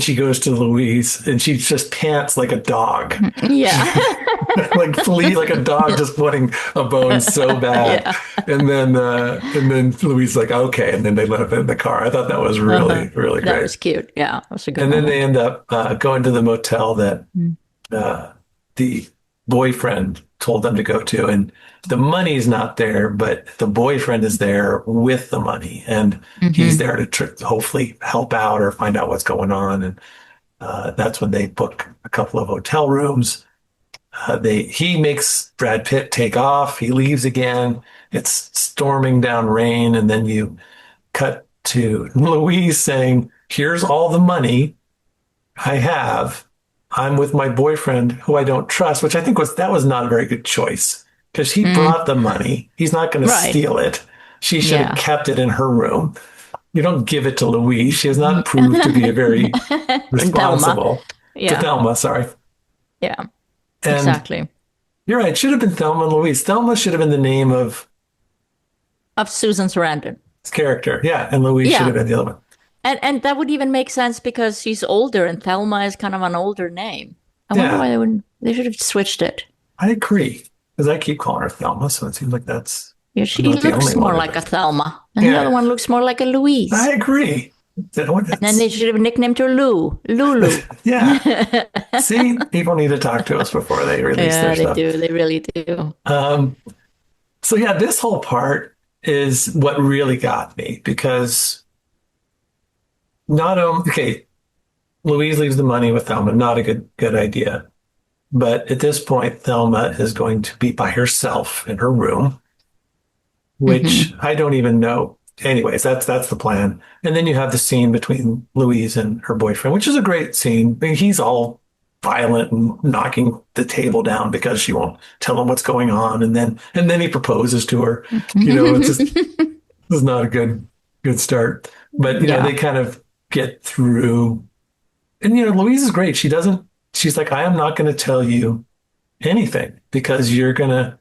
she goes to Louise and she just pants like a dog. Yeah. like a dog just wanting a bone so bad. And then Louise like, okay. And then they let him in the car. I thought that was really, really great. That was cute. Yeah. That was a good And moment. then they end up going to the motel that the boyfriend told them to go to. And the money's not there, but the boyfriend is there with the money. And he's there to hopefully help out or find out what's going on. And that's when they book a couple of hotel rooms. He makes Brad Pitt take off. He leaves again. It's storming down rain. And then you cut to Louise saying, here's all the money I have. I'm with my boyfriend who I don't trust, which I think was not a very good choice, because he brought the money. He's not going to steal it. She should have kept it in her room. You don't give it to Louise. She has not proved to be a very responsible. Thelma. To Thelma, sorry. Yeah, And exactly. you're right. It should have been Thelma and Louise. Thelma should have been the name of Susan Sarandon. his character. Yeah. And Louise should have been the other one. And that would even make sense because she's older and Thelma is kind of an older name. I wonder why they should have switched it. I agree. Because I keep calling her Thelma, so it seems like that's... Yeah, she looks more like a Thelma. And the other one looks more like a Louise. I agree. And then they should have nicknamed her Lulu. Yeah. See, people need to talk to us before they release their stuff. Yeah, they do. They really do. So yeah, this whole part is what really got me because Louise leaves the money with Thelma, not a good idea. But at this point, Thelma is going to be by herself in her room, which I don't even know. Anyways, that's the plan. And then you have the scene between Louise and her boyfriend, which is a great scene. I mean, he's all violent and knocking the table down because she won't tell him what's going on. And then he proposes to her. It's just it's not a good start. But they kind of get through. And Louise is great. She's like, I am not going to tell you anything because you're going to,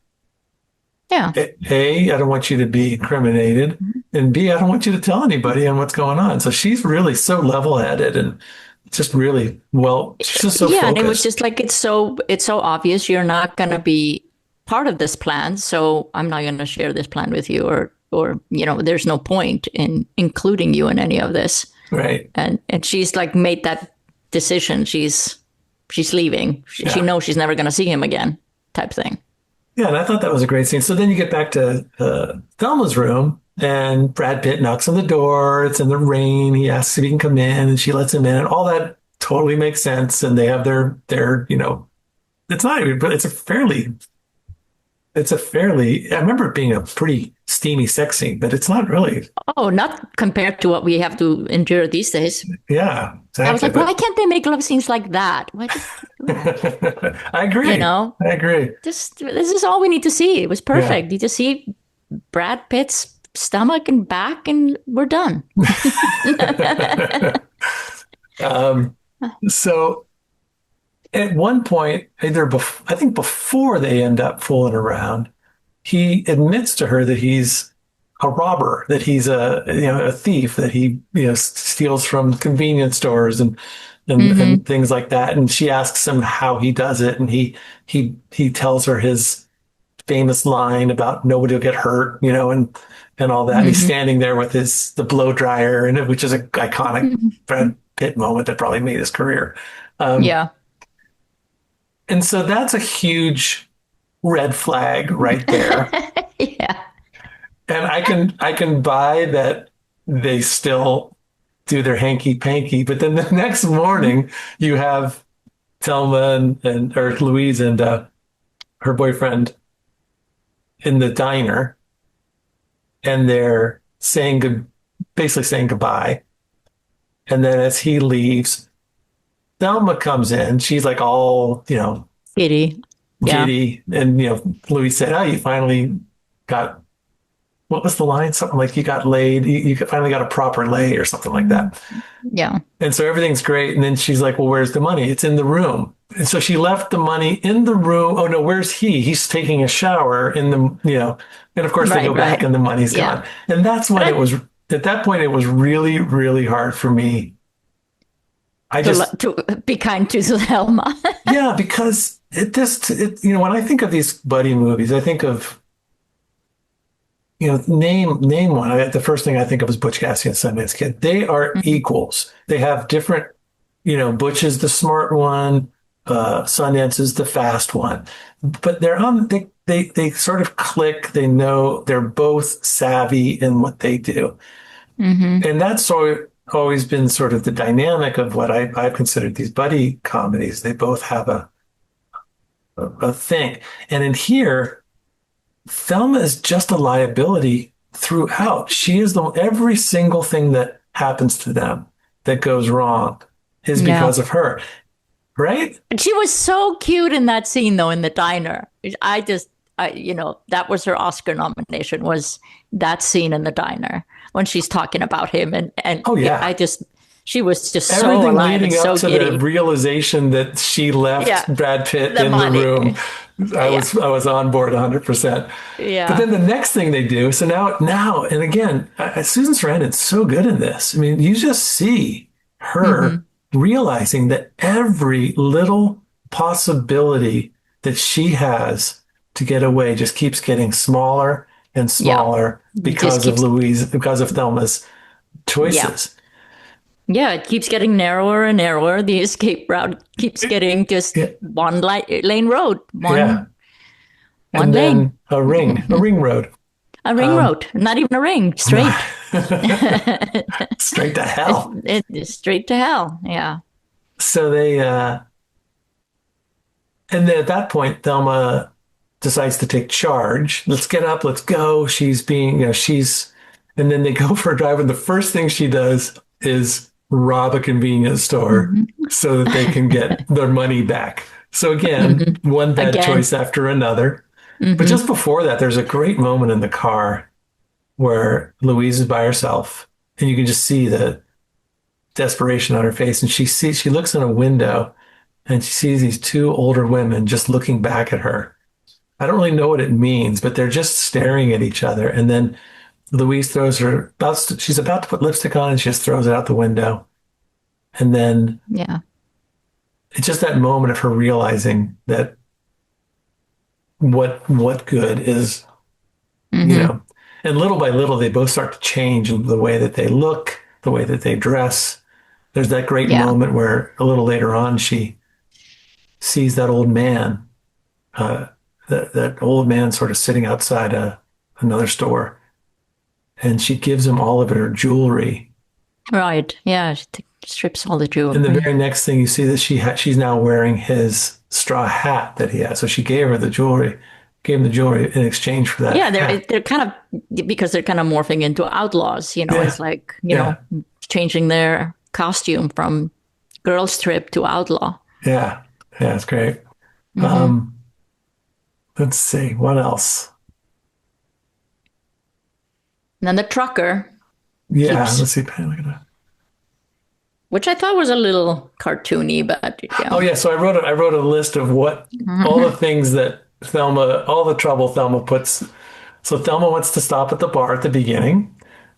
A, I don't want you to be incriminated. And B, I don't want you to tell anybody on what's going on. So she's really so level-headed and just really, she's just so focused. And it was just like, it's so obvious you're not going to be part of this plan. So I'm not going to share this plan with you or there's no point in including you in any of this. Right. And she's like made that decision. She's leaving. She knows she's never going to see him again type thing. Yeah, and I thought that was a great scene. So then you get back to Thelma's room, and Brad Pitt knocks on the door. It's in the rain. He asks if he can come in, and she lets him in. And all that totally makes sense. And they have their it's not even, but it's a fairly, I remember it being a pretty steamy sex scene, but it's not really. Oh, not compared to what we have to endure these days. Yeah, exactly. I was like, why can't they make love scenes like that? Why I agree. I agree. This is all we need to see. It was perfect. You just see Brad Pitt's stomach and back, and we're done. So at one point, I think before they end up fooling around, he admits to her that he's a robber, that he's a thief, that he steals from convenience stores and things like that. And she asks him how he does it, and he tells her his famous line about nobody will get hurt, and all that. He's standing there with the blow dryer, which is an iconic Brad Pitt moment that probably made his career. And so that's a huge red flag right there. Yeah. And I can buy that they still do their hanky panky, but then the next morning you have Thelma or Louise and her boyfriend in the diner, and they're basically saying goodbye. And then as he leaves, Thelma comes in. She's like all, giddy. And, Louise said, oh, you finally got, what was the line? Something like you got laid. You finally got a proper lay or something like that. Yeah. And so everything's great. And then she's like, well, where's the money? It's in the room. And so she left the money in the room. Oh no, where's he? He's taking a shower in the, and of course they go back and the money's gone. And that's when at that point, it was really, really hard for me. To be kind to Thelma. Yeah, because when I think of these buddy movies, I think of, name one. The first thing I think of is Butch Cassidy and Sundance Kid. They are equals. They have different, Butch is the smart one, Sundance is the fast one, but they sort of click. They know they're both savvy in what they do, and that's always been sort of the dynamic of what I've considered these buddy comedies. They both have a thing. And in here, Thelma is just a liability throughout. She is every single thing that happens to them that goes wrong is because of her. Right? She was so cute in that scene, though, in the diner. that was her Oscar nomination, was that scene in the diner when she's talking about him. And Oh, yeah. she was just Everything so alive and leading so up to giddy. the realization that she left Brad Pitt The in the money. room. I was on board 100%. Yeah. But then the next thing they do, so now, and again, Susan Sarandon's so good in this. I mean, you just see her realizing that every little possibility that she has to get away just keeps getting smaller and smaller because of Louise, because of Thelma's choices. Yeah, it keeps getting narrower and narrower. The escape route keeps getting just one lane road. One and lane. Then a ring road. A ring road. Not even a ring. Straight. Straight to hell. It's straight to hell. Yeah. So they, and then at that point, Thelma decides to take charge. Let's get up. Let's go. She's being, and then they go for a drive. And the first thing she does is rob a convenience store so that they can get their money back. So again, one bad choice after another. But just before that, there's a great moment in the car where Louise is by herself and you can just see the desperation on her face. And she looks in a window and she sees these two older women just looking back at her. I don't really know what it means, but they're just staring at each other. And then Louise she's about to put lipstick on and she just throws it out the window. And then it's just that moment of her realizing that what good is, and little by little, they both start to change in the way that they look, the way that they dress. There's that great moment where a little later on, she sees that old man, that old man sort of sitting outside another store. And she gives him all of her jewelry. Right. Yeah. She strips all the jewelry. And the very next thing you see that she's now wearing his straw hat that he has. So she gave him the jewelry in exchange for that. Yeah. They're kind of, because they're kind of morphing into outlaws, it's like, changing their costume from girl strip to outlaw. Yeah. Yeah. It's great. Let's see. What else? And then the trucker. Yeah, let's see. Look at that. Which I thought was a little cartoony, but Oh yeah, so I wrote a list of what all the things that all the trouble Thelma puts. So Thelma wants to stop at the bar at the beginning.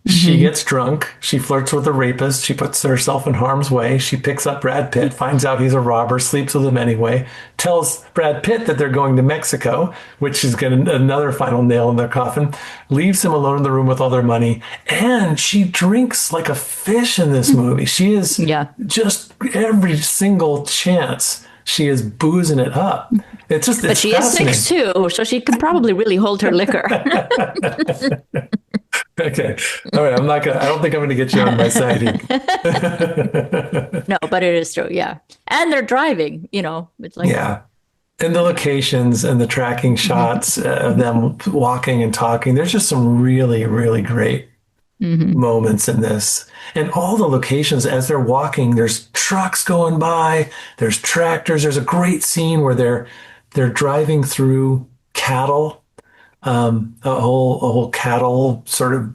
She gets drunk. She flirts with a rapist. She puts herself in harm's way. She picks up Brad Pitt, finds out he's a robber, sleeps with him anyway, tells Brad Pitt that they're going to Mexico, which is another final nail in their coffin, leaves him alone in the room with all their money. And she drinks like a fish in this movie. She is just every single chance. She is boozing it up. But she is 6'2", so she can probably really hold her liquor. Okay. All right. I don't think I'm going to get you on my side here. No, but it is true. Yeah. And they're driving, it's like. Yeah. And the locations and the tracking shots of them walking and talking. There's just some really, really great moments in this. And all the locations as they're walking, there's trucks going by, there's tractors. There's a great scene where they're driving through cattle. A whole cattle sort of,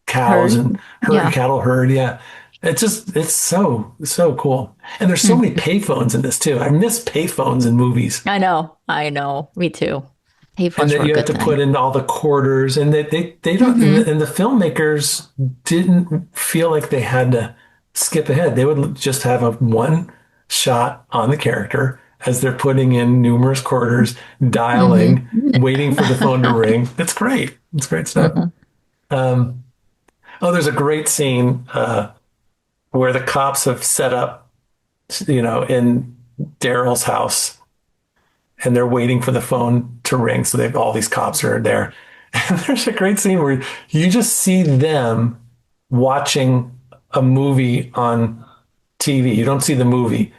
cows and cattle herd. Yeah. It's so cool. And there's so many payphones in this too. I miss payphones in movies. I know. Me too. Payphones and that you have to put in all the quarters and they don't, and the filmmakers didn't feel like they had to skip ahead. They would just have one shot on the character as they're putting in numerous quarters, dialing, waiting for the phone to ring. It's great. It's great stuff. There's a great scene where the cops have set up, in Daryl's house and they're waiting for the phone to ring. So all these cops are there. And there's a great scene where you just see them watching a movie on TV. You don't see the movie.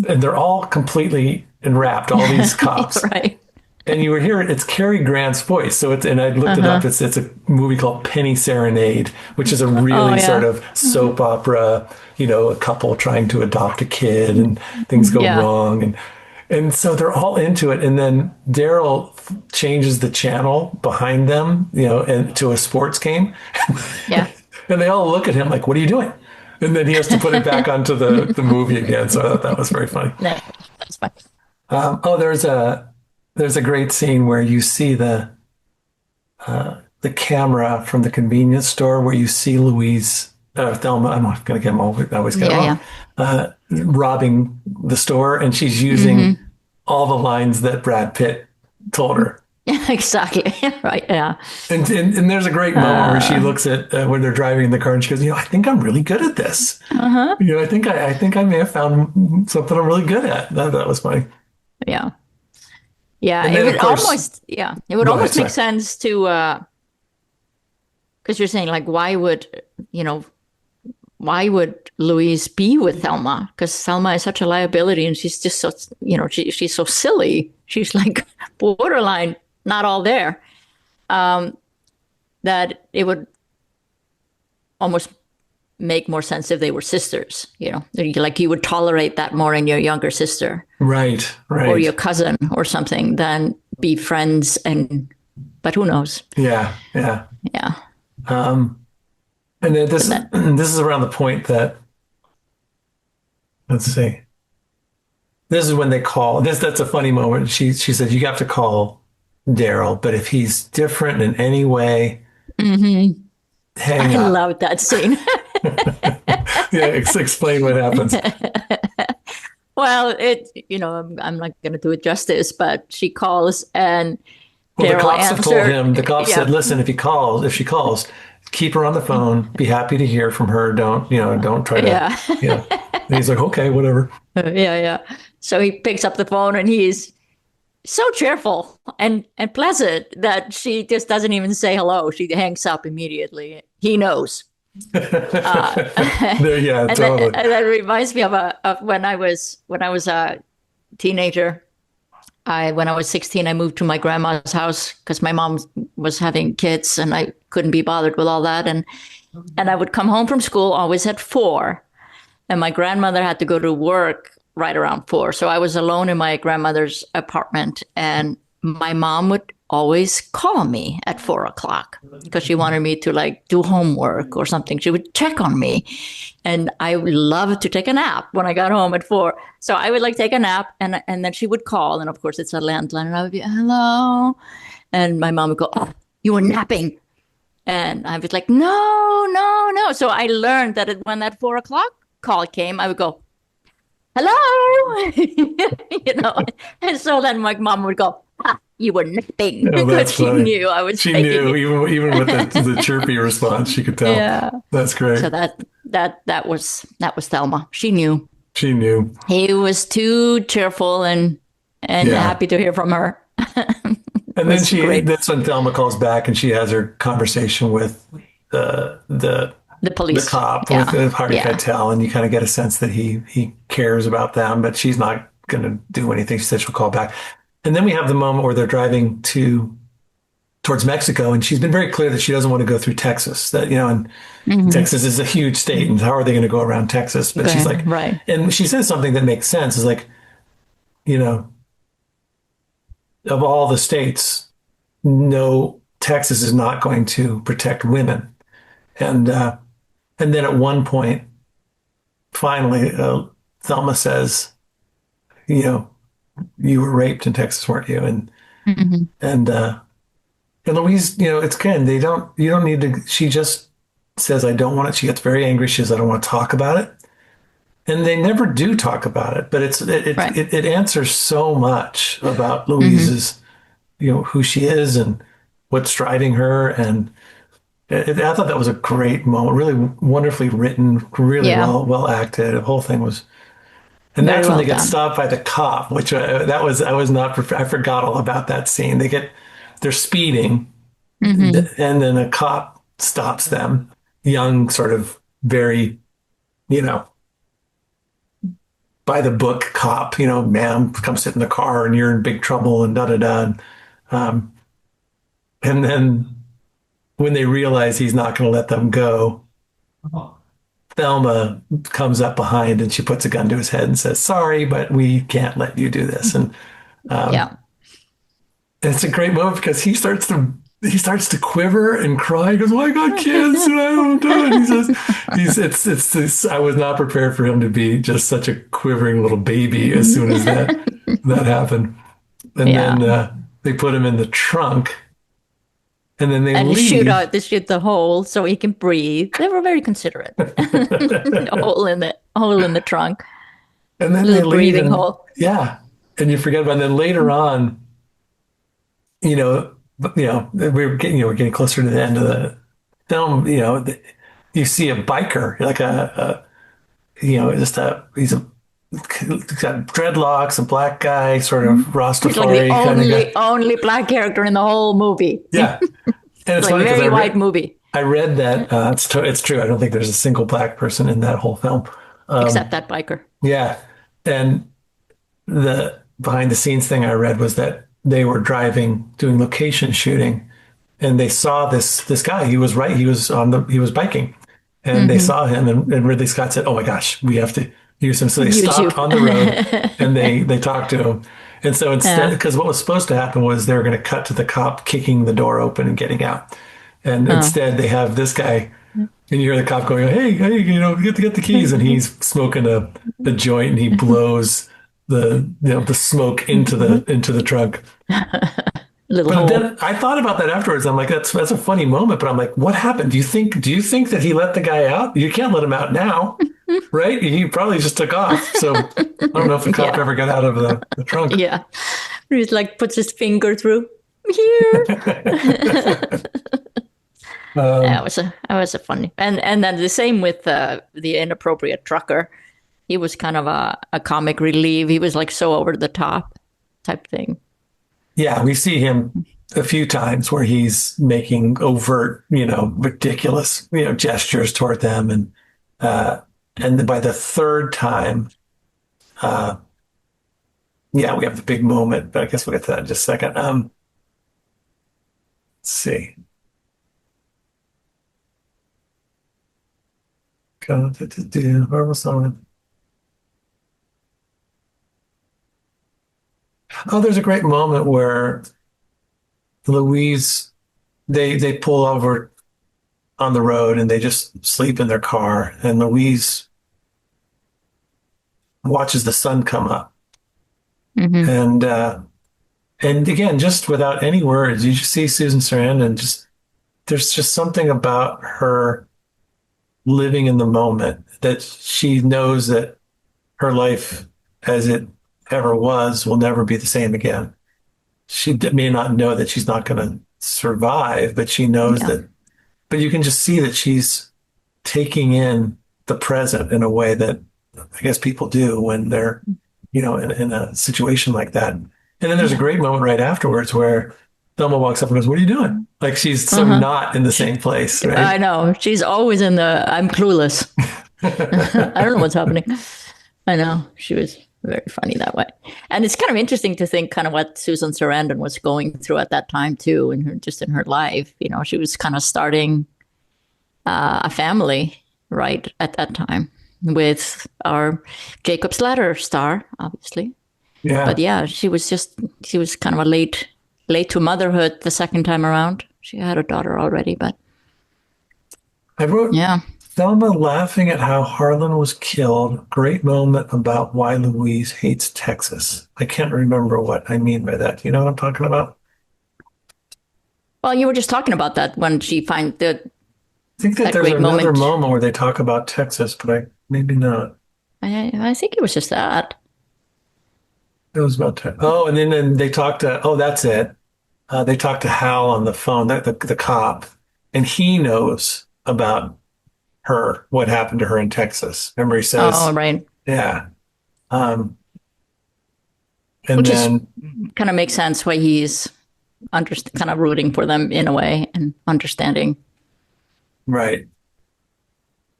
And they're all completely enwrapped, all these cops. Right. And you were hearing, it's Cary Grant's voice. So and I looked it up. It's a movie called Penny Serenade, which is a really sort of soap opera, a couple trying to adopt a kid and things go wrong. And And so they're all into it. And then Daryl changes the channel behind them, and to a sports game. Yeah. And they all look at him like, what are you doing? And then he has to put it back onto the movie again. So I thought that was very funny. No, that's fine. There's a great scene where you see the camera from the convenience store where you see Louise, Thelma, I'm not going to get them all, I always get them wrong, robbing the store. And she's using all the lines that Brad Pitt told her. Yeah, exactly. Right. Yeah. And there's a great moment where she looks at when they're driving in the car and she goes, I think I'm really good at this. I think I may have found something I'm really good at. That was funny. Yeah. Yeah. And It then, would of course- almost, yeah, it would Go ahead, almost make sorry. sense to, because you're saying like, why would Louise be with Thelma? Because Thelma is such a liability and she's just so, she's so silly. She's like borderline, not all there. That it would almost make more sense if they were sisters, like you would tolerate that more in your younger sister Right. or your cousin or something than be friends. But who knows? Yeah. Yeah. And then this is around the point that, let's see, this is when they call that's a funny moment. She said, you have to call Daryl, but if he's different in any way, hang I up. love that scene. Yeah, explain what happens. Well, I'm not going to do it justice, but she calls and Well, the Daryl cops have told answered. him, the cops Yeah. said, listen, if she calls, keep her on the phone, be happy to hear from her. Don't try to, Yeah. And he's like, okay, whatever. Yeah. So he picks up the phone and he's so cheerful and pleasant that she just doesn't even say hello. She hangs up immediately. He knows. Yeah, And totally. that reminds me of when I was a teenager. When I was 16, I moved to my grandma's house because my mom was having kids and I couldn't be bothered with all that. And I would come home from school always at 4. And my grandmother had to go to work right around 4. So I was alone in my grandmother's apartment. And my mom would always call me at 4 o'clock because she wanted me to like do homework or something. She would check on me. And I loved to take a nap when I got home at 4. So I would like take a nap and then she would call. And of course it's a landline and I would be, hello. And my mom would go, oh, you were napping. And I was like, no. So I learned that when that 4 o'clock call came, I would go, hello. And so then my mom would go, you were napping, Oh, because that's she funny. knew I was She taking knew, it. even with the chirpy response, she could tell. Yeah. That's great. So that was Thelma. She knew. She knew. He was too cheerful and Yeah. happy to hear from her. And then was great. that's when Thelma calls back and she has her conversation with the police. the cop Yeah. with Harvey Yeah. Keitel, and you kind of get a sense that he cares about them, but she's not going to do anything. She said she'll call back. And then we have the moment where they're driving towards Mexico, and she's been very clear that she doesn't want to go through Texas. That and Texas is a huge state, and how are they going to go around Texas? But she's like, right. and she says something that makes sense. Is like, of all the states, no, Texas is not going to protect women, and then at one point, finally, Thelma says, you were raped in Texas, weren't you? And Louise, it's Ken. You don't need to. She just says, I don't want it. She gets very angry. She says, I don't want to talk about it. And they never do talk about it, but Right. it answers so much about Louise's, who she is and what's driving her. And I thought that was a great moment, really wonderfully written, really Yeah. well acted. The whole thing was. And Very that's when well they get done. stopped by the cop, which I was not, I forgot all about that scene. They're speeding, and then a cop stops them, young, sort of very, by the book cop, ma'am, come sit in the car and you're in big trouble and da da da. And then when they realize he's not going to let them go, Thelma comes up behind and she puts a gun to his head and says, "Sorry, but we can't let you do this." And Yeah. it's a great moment because he starts to quiver and cry. He goes, "Well, I got kids and I don't do it." He says, it's this. I was not prepared for him to be just such a quivering little baby as soon as that happened. And Yeah. then they put him in the trunk, and then they And leave. they shoot the hole so he can breathe. They were very considerate. The hole in the trunk, And then they little leave, breathing and hole. yeah, and you forget about. And then later on, you know, we're getting closer to the end of the film. You see a biker, like just he's got dreadlocks, a black guy, sort of He's like the Rastafari kind of guy. only black character in the whole movie. Yeah, and it's Like a funny because very white movie, I read that it's true. I don't think there's a single black person in that whole film. except that biker. Yeah, and the behind the scenes thing I read was that they were driving, doing location shooting, and they saw this guy. He was right. He was biking, and they saw him. And Ridley Scott said, "Oh my gosh, we have to use him." So they Use you. stopped on the road and they talked to him. And so instead, Yeah. because what was supposed to happen was they were going to cut to the cop kicking the door open and getting out, and instead they have this guy. And you hear the cop going, "Hey, get the keys," and he's smoking a joint, and he blows the smoke into the trunk. Little But hole. then I thought about that afterwards. I'm like, that's a funny moment. But I'm like, what happened? Do you think that he let the guy out? You can't let him out now, right? He probably just took off. So I don't know if the cop Yeah. ever got out of the trunk. Yeah. He like puts his finger through here. That was a funny. And then the same with the inappropriate trucker. He was kind of a comic relief. He was like so over the top type thing. Yeah, we see him a few times where he's making overt, ridiculous, gestures toward them, and by the third time, yeah, we have the big moment. But I guess we'll get to that in just a second. Let's see. Where was someone? Oh, there's a great moment where Louise, they pull over on the road and they just sleep in their car, and Louise watches the sun come up, Mm-hmm. and again, just without any words, you just see Susan Sarandon. Just there's just something about her living in the moment that she knows that her life as it ever was will never be the same again. She may not know that she's not going to survive, but she knows Yeah. that. But you can just see that she's taking in the present in a way that I guess people do when they're, in a situation like that. And then there's a great moment right afterwards where Thelma walks up and goes, "What are you doing?" Like she's so not in the same place, right? I know. She's always in the I'm clueless. I don't know what's happening. I know. She was very funny that way. And it's kind of interesting to think kind of what Susan Sarandon was going through at that time too, in her life. She was kind of starting a family right at that time with our Jacob's Ladder star, obviously. Yeah. But yeah, she was kind of a late to motherhood the second time around. She had a daughter already, but I wrote yeah. Thelma laughing at how Harlan was killed. Great moment about why Louise hates Texas. I can't remember what I mean by that. Do you know what I'm talking about? Well, you were just talking about that when she finds the I think that that there's great another moment. moment where they talk about Texas, but maybe not. I think it was just that. It was about oh, and then they talked to that's it. They talked to Hal on the phone, the cop, and he knows about her, what happened to her in Texas. Remember, he Oh, says, right. yeah. Um, and Which is then kind of makes sense why he's kind of rooting for them in a way and understanding. right.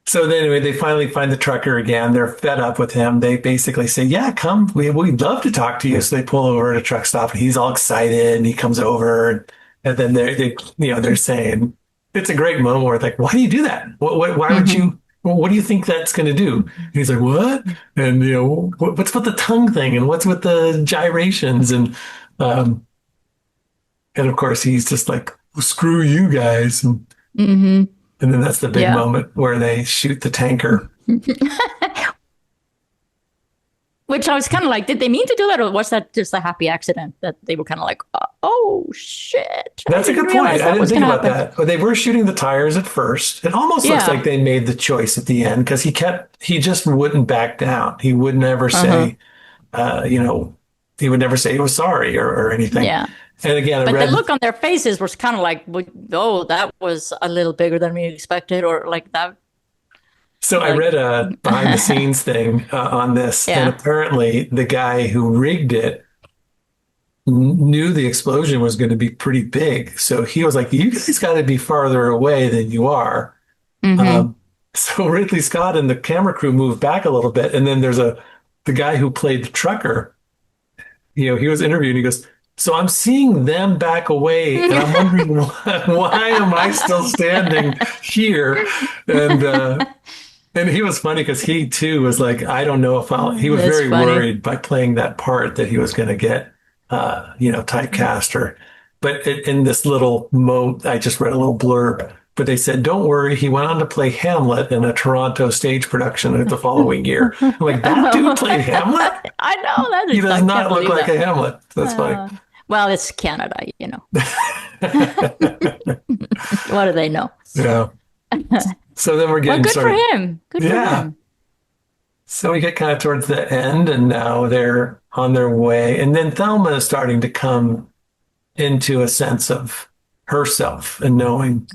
So then anyway, they finally find the trucker again. They're fed up with him. They basically say, "Yeah, come. We'd love to talk to you." So they pull over at a truck stop, and he's all excited, and he comes over, and then they're saying, it's a great moment where it's like, "Why do you do that? Why would you? well, what do you think that's going to do? And he's like, what? And, what's with the tongue thing? And what's with the gyrations? Um, and of course, he's just like, well, screw you guys. And then that's the big Yeah. moment where they shoot the tanker. Which I was kind of like, did they mean to do that, or was that just a happy accident that they were kind of like, oh shit? That's a good point. I didn't think about that. But they were shooting the tires at first. It almost looks like they made the choice at the end because he just wouldn't back down. He would never say, he would never say he was sorry or anything. Yeah. And again, but the look on their faces was kind of like, oh, that was a little bigger than we expected, or like that. So I read a behind the scenes thing on this, and apparently the guy who rigged it knew the explosion was going to be pretty big. So he was like, you guys got to be farther away than you are. So Ridley Scott and the camera crew moved back a little bit. And then there's the guy who played the trucker, he was interviewed and he goes, so I'm seeing them back away and I'm wondering why am I still standing here? And he was funny because he too was like, I don't know if he was very worried by playing that part that he was going to get, typecast but in this little I just read a little blurb, but they said, don't worry. He went on to play Hamlet in a Toronto stage production the following year. I'm like, that dude played Hamlet? I know. That is, he does not look like a Hamlet. That's funny. Well, it's Canada, What do they know? Yeah. So then we're getting good for him. Good for him. So we get kind of towards the end, and now they're on their way. And then Thelma is starting to come into a sense of herself and knowing,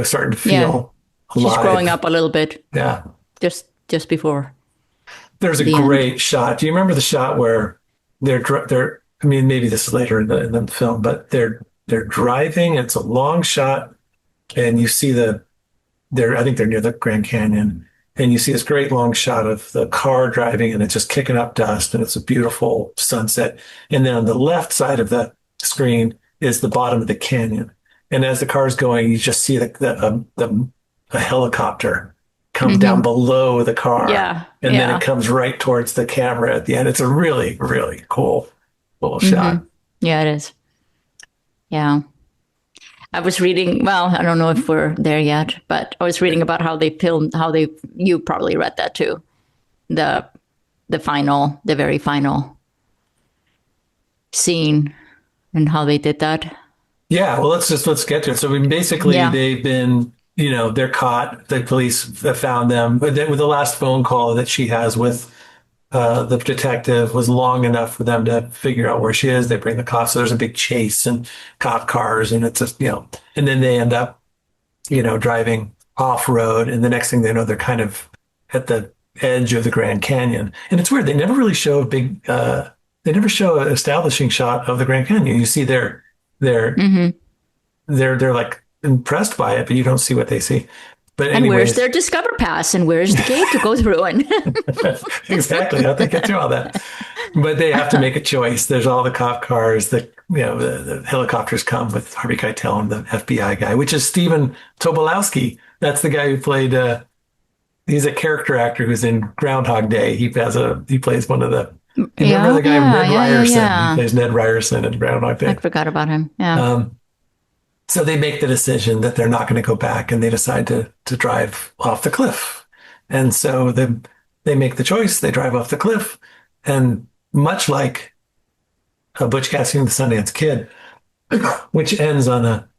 starting to feel alive. She's growing up a little bit. Yeah. Just before. There's a great shot. Do you remember the shot where they're I mean, maybe this is later in the film, but they're driving. It's a long shot, and you see I think they're near the Grand Canyon, and you see this great long shot of the car driving, and it's just kicking up dust, and it's a beautiful sunset. And then on the left side of the screen is the bottom of the canyon, and as the car's going, you just see a helicopter come down below the car, and then it comes right towards the camera at the end. It's a really, really cool little shot. Yeah, it is. Yeah. I was reading, well, I don't know if we're there yet, but I was reading about how they filmed, you probably read that too. The very final scene and how they did that. Yeah, well, let's get to it. So they've been, they're caught. The police have found them. But then with the last phone call that she has with the detective was long enough for them to figure out where she is. They bring the cops. So there's a big chase and cop cars, and it's just, and then they end up, driving off road. And the next thing they know, they're kind of at the edge of the Grand Canyon. And it's weird. They never really show they never show an establishing shot of the Grand Canyon. You see they're like impressed by it, but you don't see what they see. But anyways, and where's their Discover Pass, and where's the gate to go through? And exactly, how'd they get through all that? But they have to make a choice. There's all the cop cars. The helicopters come with Harvey Keitel and the FBI guy, which is Stephen Tobolowsky. That's the guy who played. He's a character actor who's in Groundhog Day. He plays one of the. Remember the guy Ned Ryerson? Yeah. He plays Ned Ryerson in Groundhog Day. I forgot about him. Yeah. So they make the decision that they're not going to go back, and they decide to drive off the cliff. And so they make the choice. They drive off the cliff, and much like Butch Cassidy and the Sundance Kid, which ends on a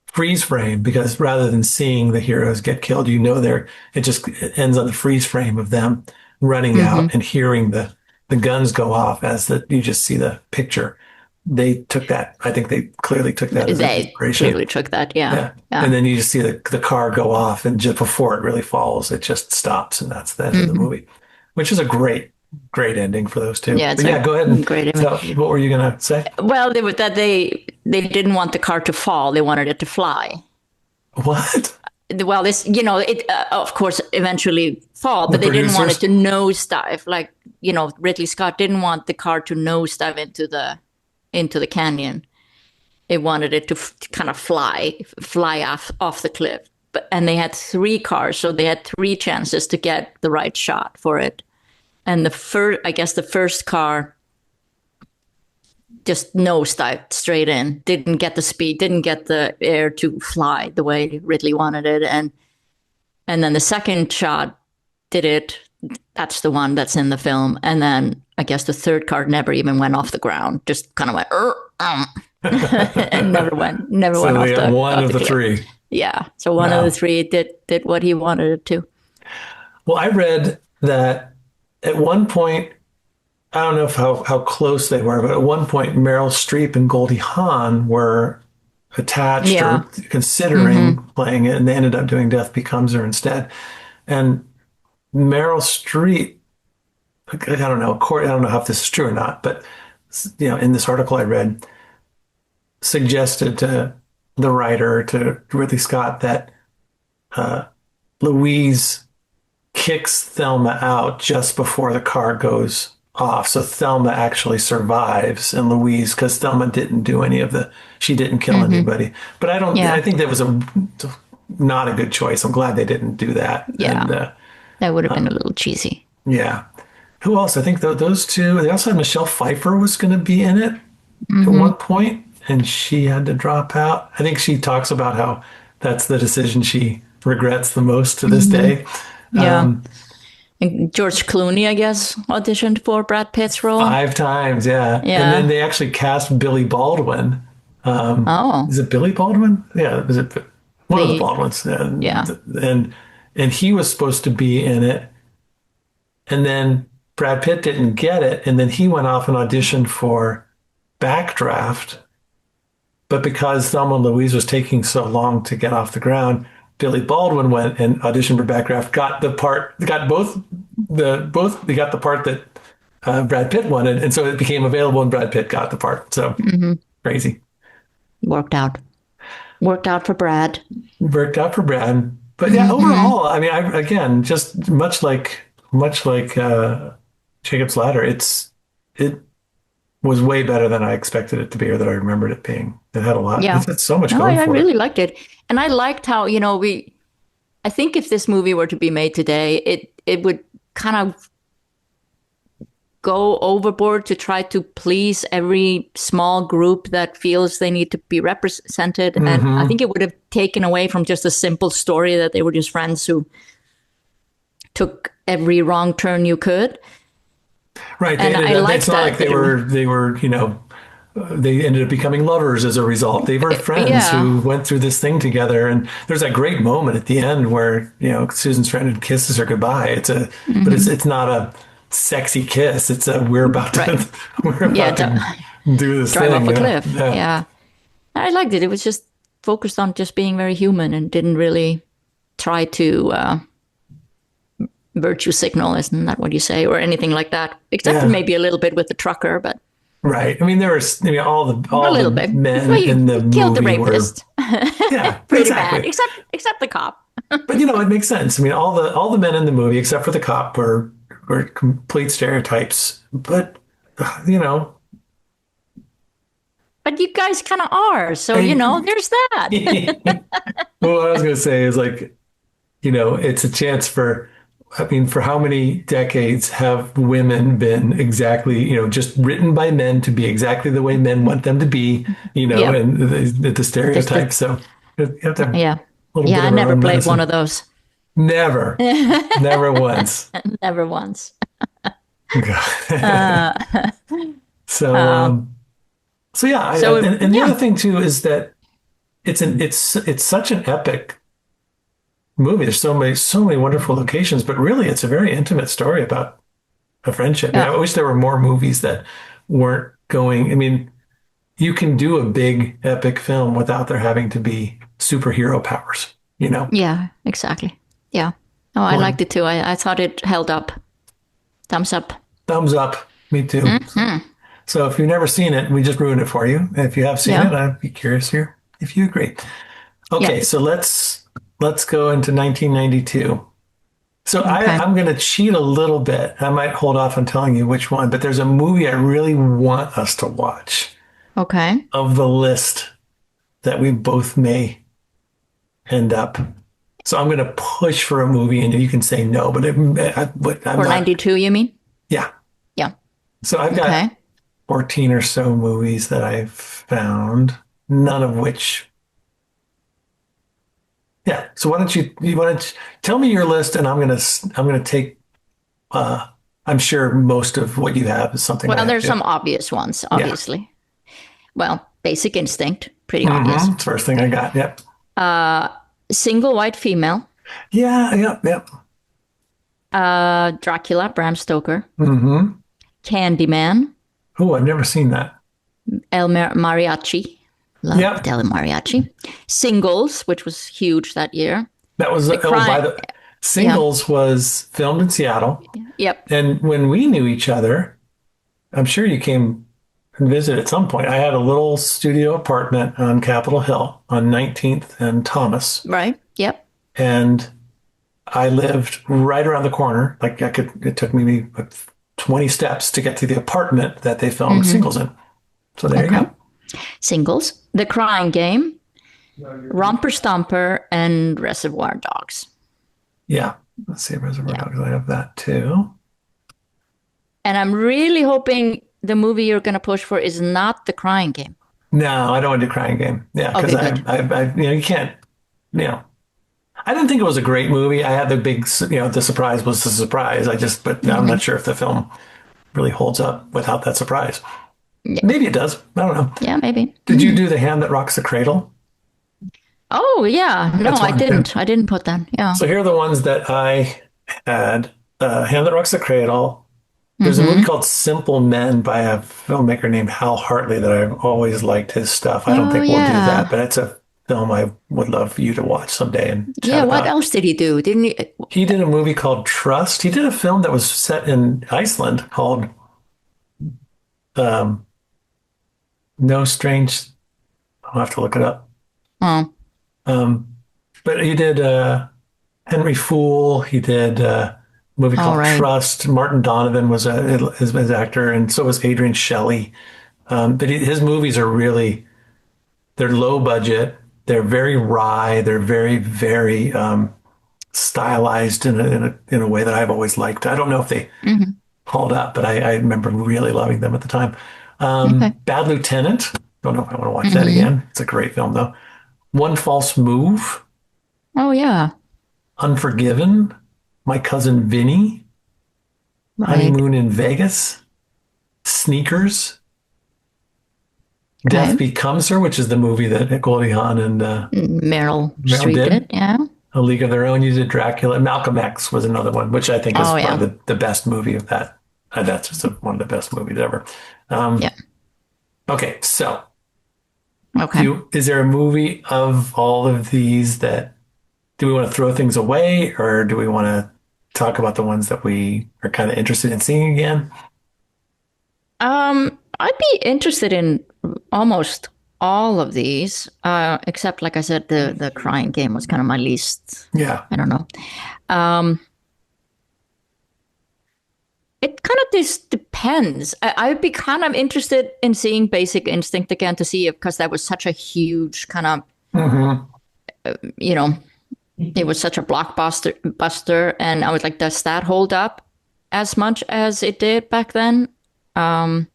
freeze frame, because rather than seeing the heroes get killed, it ends on the freeze frame of them running out and hearing the guns go off as you just see the picture. They took that. I think they clearly took that as inspiration. They clearly took that, yeah. And then you just see the car go off, and just before it really falls, it just stops, and that's the end of the movie, which is a great ending for those two. Yeah, go ahead and tell, what were you going to say? Well, they didn't want the car to fall. They wanted it to fly. What? Well, it of course eventually fall, but they didn't want it to nosedive. Like, Ridley Scott didn't want the car to nosedive into the canyon. It wanted it to kind of fly off the cliff, and they had 3 cars, so they had 3 chances to get the right shot for it. And the first car just nosedived straight in, didn't get the speed, didn't get the air to fly the way Ridley wanted it. And then the second shot did it. That's the one that's in the film. And then I guess the third car never even went off the ground, just kind of went, and never went off the one of the cliff. 3. Yeah. So one of the 3 did what he wanted it to. Well, I read that at one point, I don't know how close they were, but at one point, Meryl Streep and Goldie Hawn were attached or considering playing it, and they ended up doing Death Becomes Her instead. And Meryl Streep, I don't know if this is true or not, but in this article I read, suggested to the writer, to Ridley Scott, that Louise kicks Thelma out just before the car goes off. So Thelma actually survives, and Louise, because Thelma didn't do she didn't kill anybody. But I think that was not a good choice. I'm glad they didn't do that. Yeah. And, that would have been a little cheesy. Yeah. Who else? I think those 2, they also had Michelle Pfeiffer was going to be in it at one point, and she had to drop out. I think she talks about how that's the decision she regrets the most to this day. Yeah. And George Clooney, I guess, auditioned for Brad Pitt's role. 5 times, yeah. And then they actually cast Billy Baldwin. Is it Billy Baldwin? Yeah, is it one of the Baldwins? Yeah. And he was supposed to be in it, and then Brad Pitt didn't get it, and then he went off and auditioned for Backdraft. But because Thelma and Louise was taking so long to get off the ground, Billy Baldwin went and auditioned for Backdraft, got the part, they got the part that Brad Pitt wanted, and so it became available, and Brad Pitt got the part. So crazy. Worked out for Brad. But yeah, overall, I mean, just much like Jacob's Ladder, it was way better than I expected it to be, or that I remembered it being. It had a lot. Yeah. It's so much going for it. I really liked it. And I liked how, I think if this movie were to be made today, it would kind of go overboard to try to please every small group that feels they need to be represented. And I think it would have taken away from just a simple story that they were just friends who took every wrong turn you could. Right. And it's not like they were, they ended up becoming lovers as a result. They were friends who went through this thing together. And there's that great moment at the end where, Susan Sarandon kisses her goodbye. But it's not a sexy kiss. It's we're about to do this drive thing. Off a cliff. Yeah. I liked it. It was just focused on just being very human and didn't really try to virtue signal, isn't that what you say, or anything like that, except for maybe a little bit with the trucker. But right. I mean, there was all the bit. men in the movie killed the rapist. Yeah, pretty bad. Except the cop. But it makes sense. I mean, all the men in the movie, except for the cop, were complete stereotypes. But But you guys kind of are. So there's that. Well, what I was going to say is it's a chance for. I mean, for how many decades have women been exactly, just written by men to be exactly the way men want them to be, and the stereotypes. So you have to have a little bit of I never played medicine. one of those. Never. Never once. Never once. So the other thing too is that it's such an epic movie. There's so many wonderful locations, but really it's a very intimate story about a friendship. Yeah. I wish there were more movies that weren't going. I mean, you can do a big epic film without there having to be superhero powers, Yeah, exactly. Yeah. Oh, I liked it too. I thought it held up. Thumbs up. Thumbs up. Me too. Mm-hmm. So if you've never seen it, we just ruined it for you. And if you have seen it, I'd be curious here if you agree. Okay, so let's go into 1992. So I'm going to cheat a little bit. I might hold off on telling you which one, but there's a movie I really want us to watch. Okay. Of the list that we both may end up So I'm going to push for a movie, and you can say no, but I'm For not. 92, you mean? Yeah. Yeah. So I've got Okay. 14 or so movies that I've found, none of which. Yeah. So why don't you want to tell me your list, and I'm gonna take. Uh, I'm sure most of what you have is something I Well, have there's too. some obvious ones, Yeah. obviously. Well, Basic Instinct, pretty obvious. First thing I got. Yep. Uh, Single White Female, Yeah. Yep. Yep. Dracula, Bram Stoker, Mm-hmm. Candyman, Oh, I've never seen that. Mariachi, love Yep. Del Mariachi, Singles, which was huge that year. That was, The oh, by crime, the yeah, Singles was filmed in Seattle. yep, And when we knew each other, I'm sure you came and visited at some point. I had a little studio apartment on Capitol Hill on 19th and Thomas. right, yep, And I lived right around the corner. Like it took me like 20 steps to get to the apartment that they filmed mm-hmm. Singles in. So there you Okay. go. Singles, The Crying Game, Romper Stomper, and Reservoir Dogs. Yeah. Let's see, Reservoir Yeah. Dogs. I have that too. And I'm really hoping the movie you're going to push for is not The Crying Game. No, I don't want to do Crying Game. Yeah, because Okay, good. you can't, you know, I didn't think it was a great movie. I had the big, the surprise was the surprise. But I'm Mm-hmm. not sure if the film really holds up without that surprise. Yeah, Maybe it does. I don't know. yeah, maybe. Did you do The Hand That Rocks the Cradle? Oh, yeah. No, That's I one too. didn't. I didn't put that. Yeah. So here are the ones that I had. Hand That Rocks the Cradle. There's a movie Mm-hmm. called Simple Men by a filmmaker named Hal Hartley that I've always liked his stuff. I don't Oh, think we'll do that, yeah. but it's a film I would love you to watch someday and chat Yeah. What about. else did he do? Didn't he? He did a movie called Trust. He did a film that was set in Iceland called um, No Strange. I'll have to look it up. Oh, Um, but he did Henry Fool. He did a movie all called right. Trust. Martin Donovan was his actor, and so was Adrian Shelley. But his movies are really, they're low budget. They're very wry. They're very, very stylized in a way that I've always liked. I don't know if they Mm-hmm. hold up, but I remember really loving them at the time. Okay. Bad Lieutenant. Don't know if I want to watch that Mm-hmm. again. It's a great film though. One False Move. Oh, yeah. Unforgiven. My Cousin Vinny. Right. Honeymoon in Vegas. Sneakers. Death Okay. Becomes Her, which is the movie that Goldie Hawn and Meryl Meryl Streep did. did. Yeah. A League of Their Own. You did Dracula. Malcolm X was another one, which I think is Oh, yeah. probably the best movie of that. That's just one of the best movies ever. Yeah. Okay, so Okay. is there a movie of all of these that do we want to throw things away, or do we want to talk about the ones that we are kind of interested in seeing again? I'd be interested in almost all of these, except like I said, the Crying Game was kind of my least. Yeah. I don't know. Um, it kind of just depends. I'd be kind of interested in seeing Basic Instinct again to see if, because that was such a huge kind of, Hmm. you know, it was such a buster, and I was like, does that hold up as much as it did back then? I'm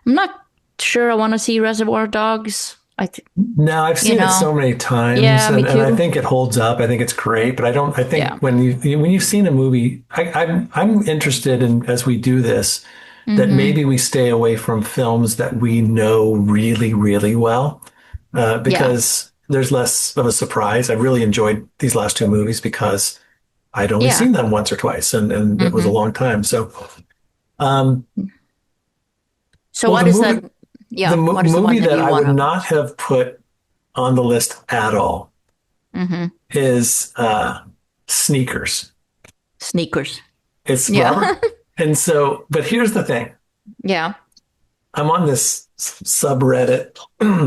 not sure I want to see Reservoir Dogs. No, I've seen it so many times, Yeah, me and I too. think it holds up. I think it's great, but I don't. I think Yeah. when you've seen a movie, I'm interested in, as we do this, that Mm-hmm. maybe we stay away from films that we know really really well, Yeah. because there's less of a surprise. I really enjoyed these last two movies because I'd only Yeah. seen them once or twice, and it was a Mm-hmm. long time. So, um, So well, what is that? Yeah. What is the one movie that that you I would want to not watch? have put on the list at all Mm-hmm. is Sneakers. Sneakers. It's Yeah. Robert. And so, but here's the thing. Yeah. I'm on this subreddit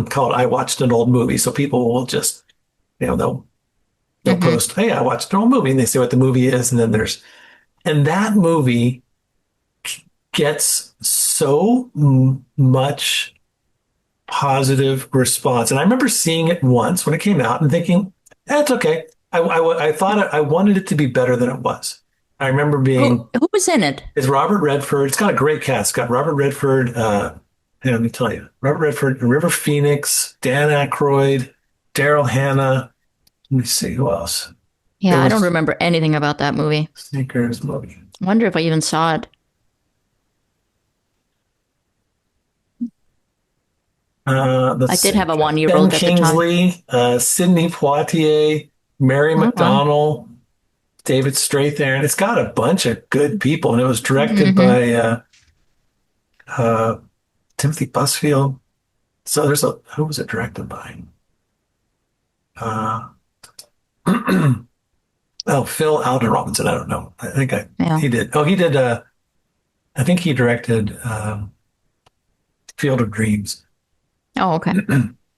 called I Watched an Old Movie. So people will just, they'll Mm-hmm. post, hey, I watched an old movie, and they say what the movie is. And then and that movie gets so much positive response. And I remember seeing it once when it came out and thinking, that's okay. I thought I wanted it to be better than it was. I remember Who was in it? it's Robert Redford. It's got a great cast. It's got Robert Redford. Let me tell you, Robert Redford, River Phoenix, Dan Aykroyd, Daryl Hannah. Let me see who else. Yeah, I don't remember anything about that movie. Sneakers movie. I wonder if I even saw it. I did have a 1-year-old Ben at the time. Kingsley, Sidney Poitier, Mary Oh, wow. McDonnell, David Strathairn. It's got a bunch of good people, and it was directed Hmm. by uh, Timothy Busfield. So who was it directed by? Uh, oh, Phil Alden Robinson. I don't know. Yeah. He did. Oh, he did. I think he directed Field of Dreams. Oh, okay.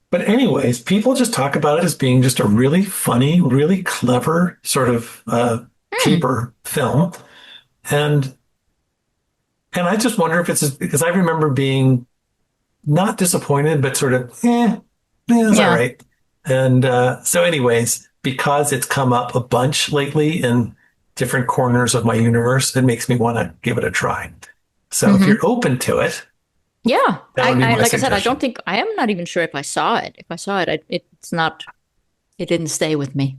But anyways, people just talk about it as being just a really funny, really clever sort of Hmm. caper film, and I just wonder if it's because I remember being not disappointed, but sort of, it's all Yeah. right. And so, anyways, because it's come up a bunch lately in different corners of my universe, it makes me want to give it a try. So, if Hmm. you're open to it, Yeah. that would be my Like I said, suggestion. I am not even sure if I saw it. If I saw it, it's not, it didn't stay with me.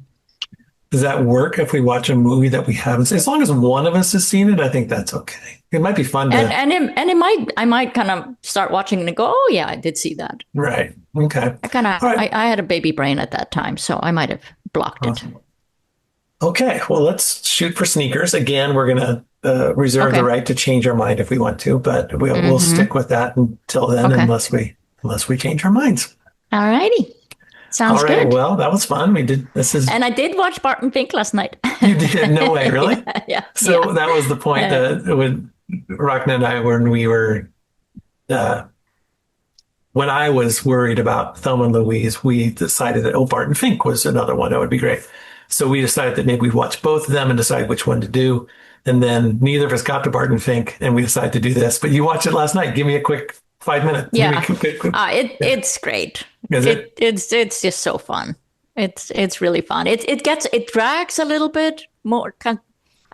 Does that work if we watch a movie that we haven't seen? As long as one of us has seen it, I think that's okay. It might be fun to, I might kind of start watching and go, oh yeah, I did see that. right. Okay. All right. I had a baby brain at that time, so I might have blocked it. Awesome. Okay. Well, let's shoot for sneakers. Again, we're going to reserve the Okay. right to change our mind if we want to, but we'll Hmm. stick with that until then, Okay. unless we change our minds. All righty. All Sounds right. good. Well, that was fun. We did. This is And I did watch Barton Fink last night. You did. No way. Really? Yeah, yeah, So yeah. that was the point that when Ragna and I, when we were, uh, when I was worried about Thelma and Louise, we decided that, Barton Fink was another one that would be great. So we decided that maybe we'd watch both of them and decide which one to do. And then neither of us got to Barton Fink, and we decided to do this. But you watched it last night. Give me a quick 5 minute. Give me a Yeah. quick. Yeah. It's great. Is it? It's just so fun. It's really fun. It drags a little bit more,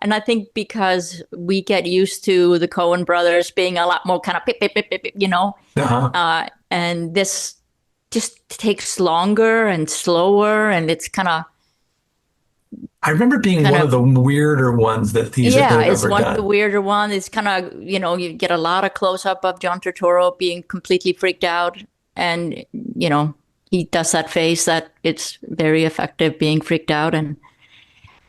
and I think because we get used to the Coen brothers being a lot more kind of pip, pip, pip, pip, pip, Uh-huh. and this just takes longer and slower, and it's I remember being kind one of of the weirder ones that these that yeah, have it's ever one of the done. weirder ones. It's kind of, you get a lot of close up of John Turturro being completely freaked out. And, he does that face that it's very effective being freaked out.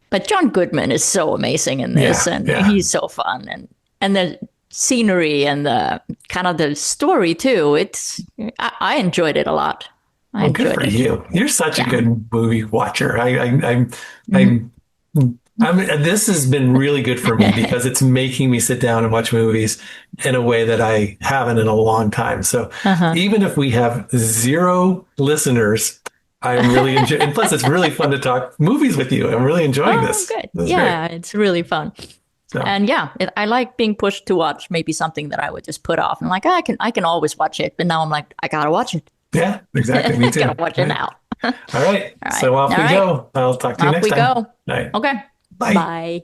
But John Goodman is so amazing in this, Yeah, and yeah. he's so fun. And the scenery and the kind of the story too. I enjoyed it a lot. I Well, good enjoyed for it. you. You're such a Yeah. good movie watcher. Mhm. This has been really good for me because it's making me sit down and watch movies in a way that I haven't in a long time. So Uh-huh. even if we have zero listeners, I'm really enjoying, and plus it's really fun to talk movies with you. I'm really enjoying Oh, this. good. This is great. Yeah, it's really fun. So, And yeah, I like being pushed to watch maybe something that I would just put off. And like, I can always watch it, but now I'm like, I gotta watch it. yeah, exactly. Me too. Gotta watch it Right. now. All right. All right. So off All we right. go. I'll talk to you Off next we time. go. All right. Okay. Bye. Bye.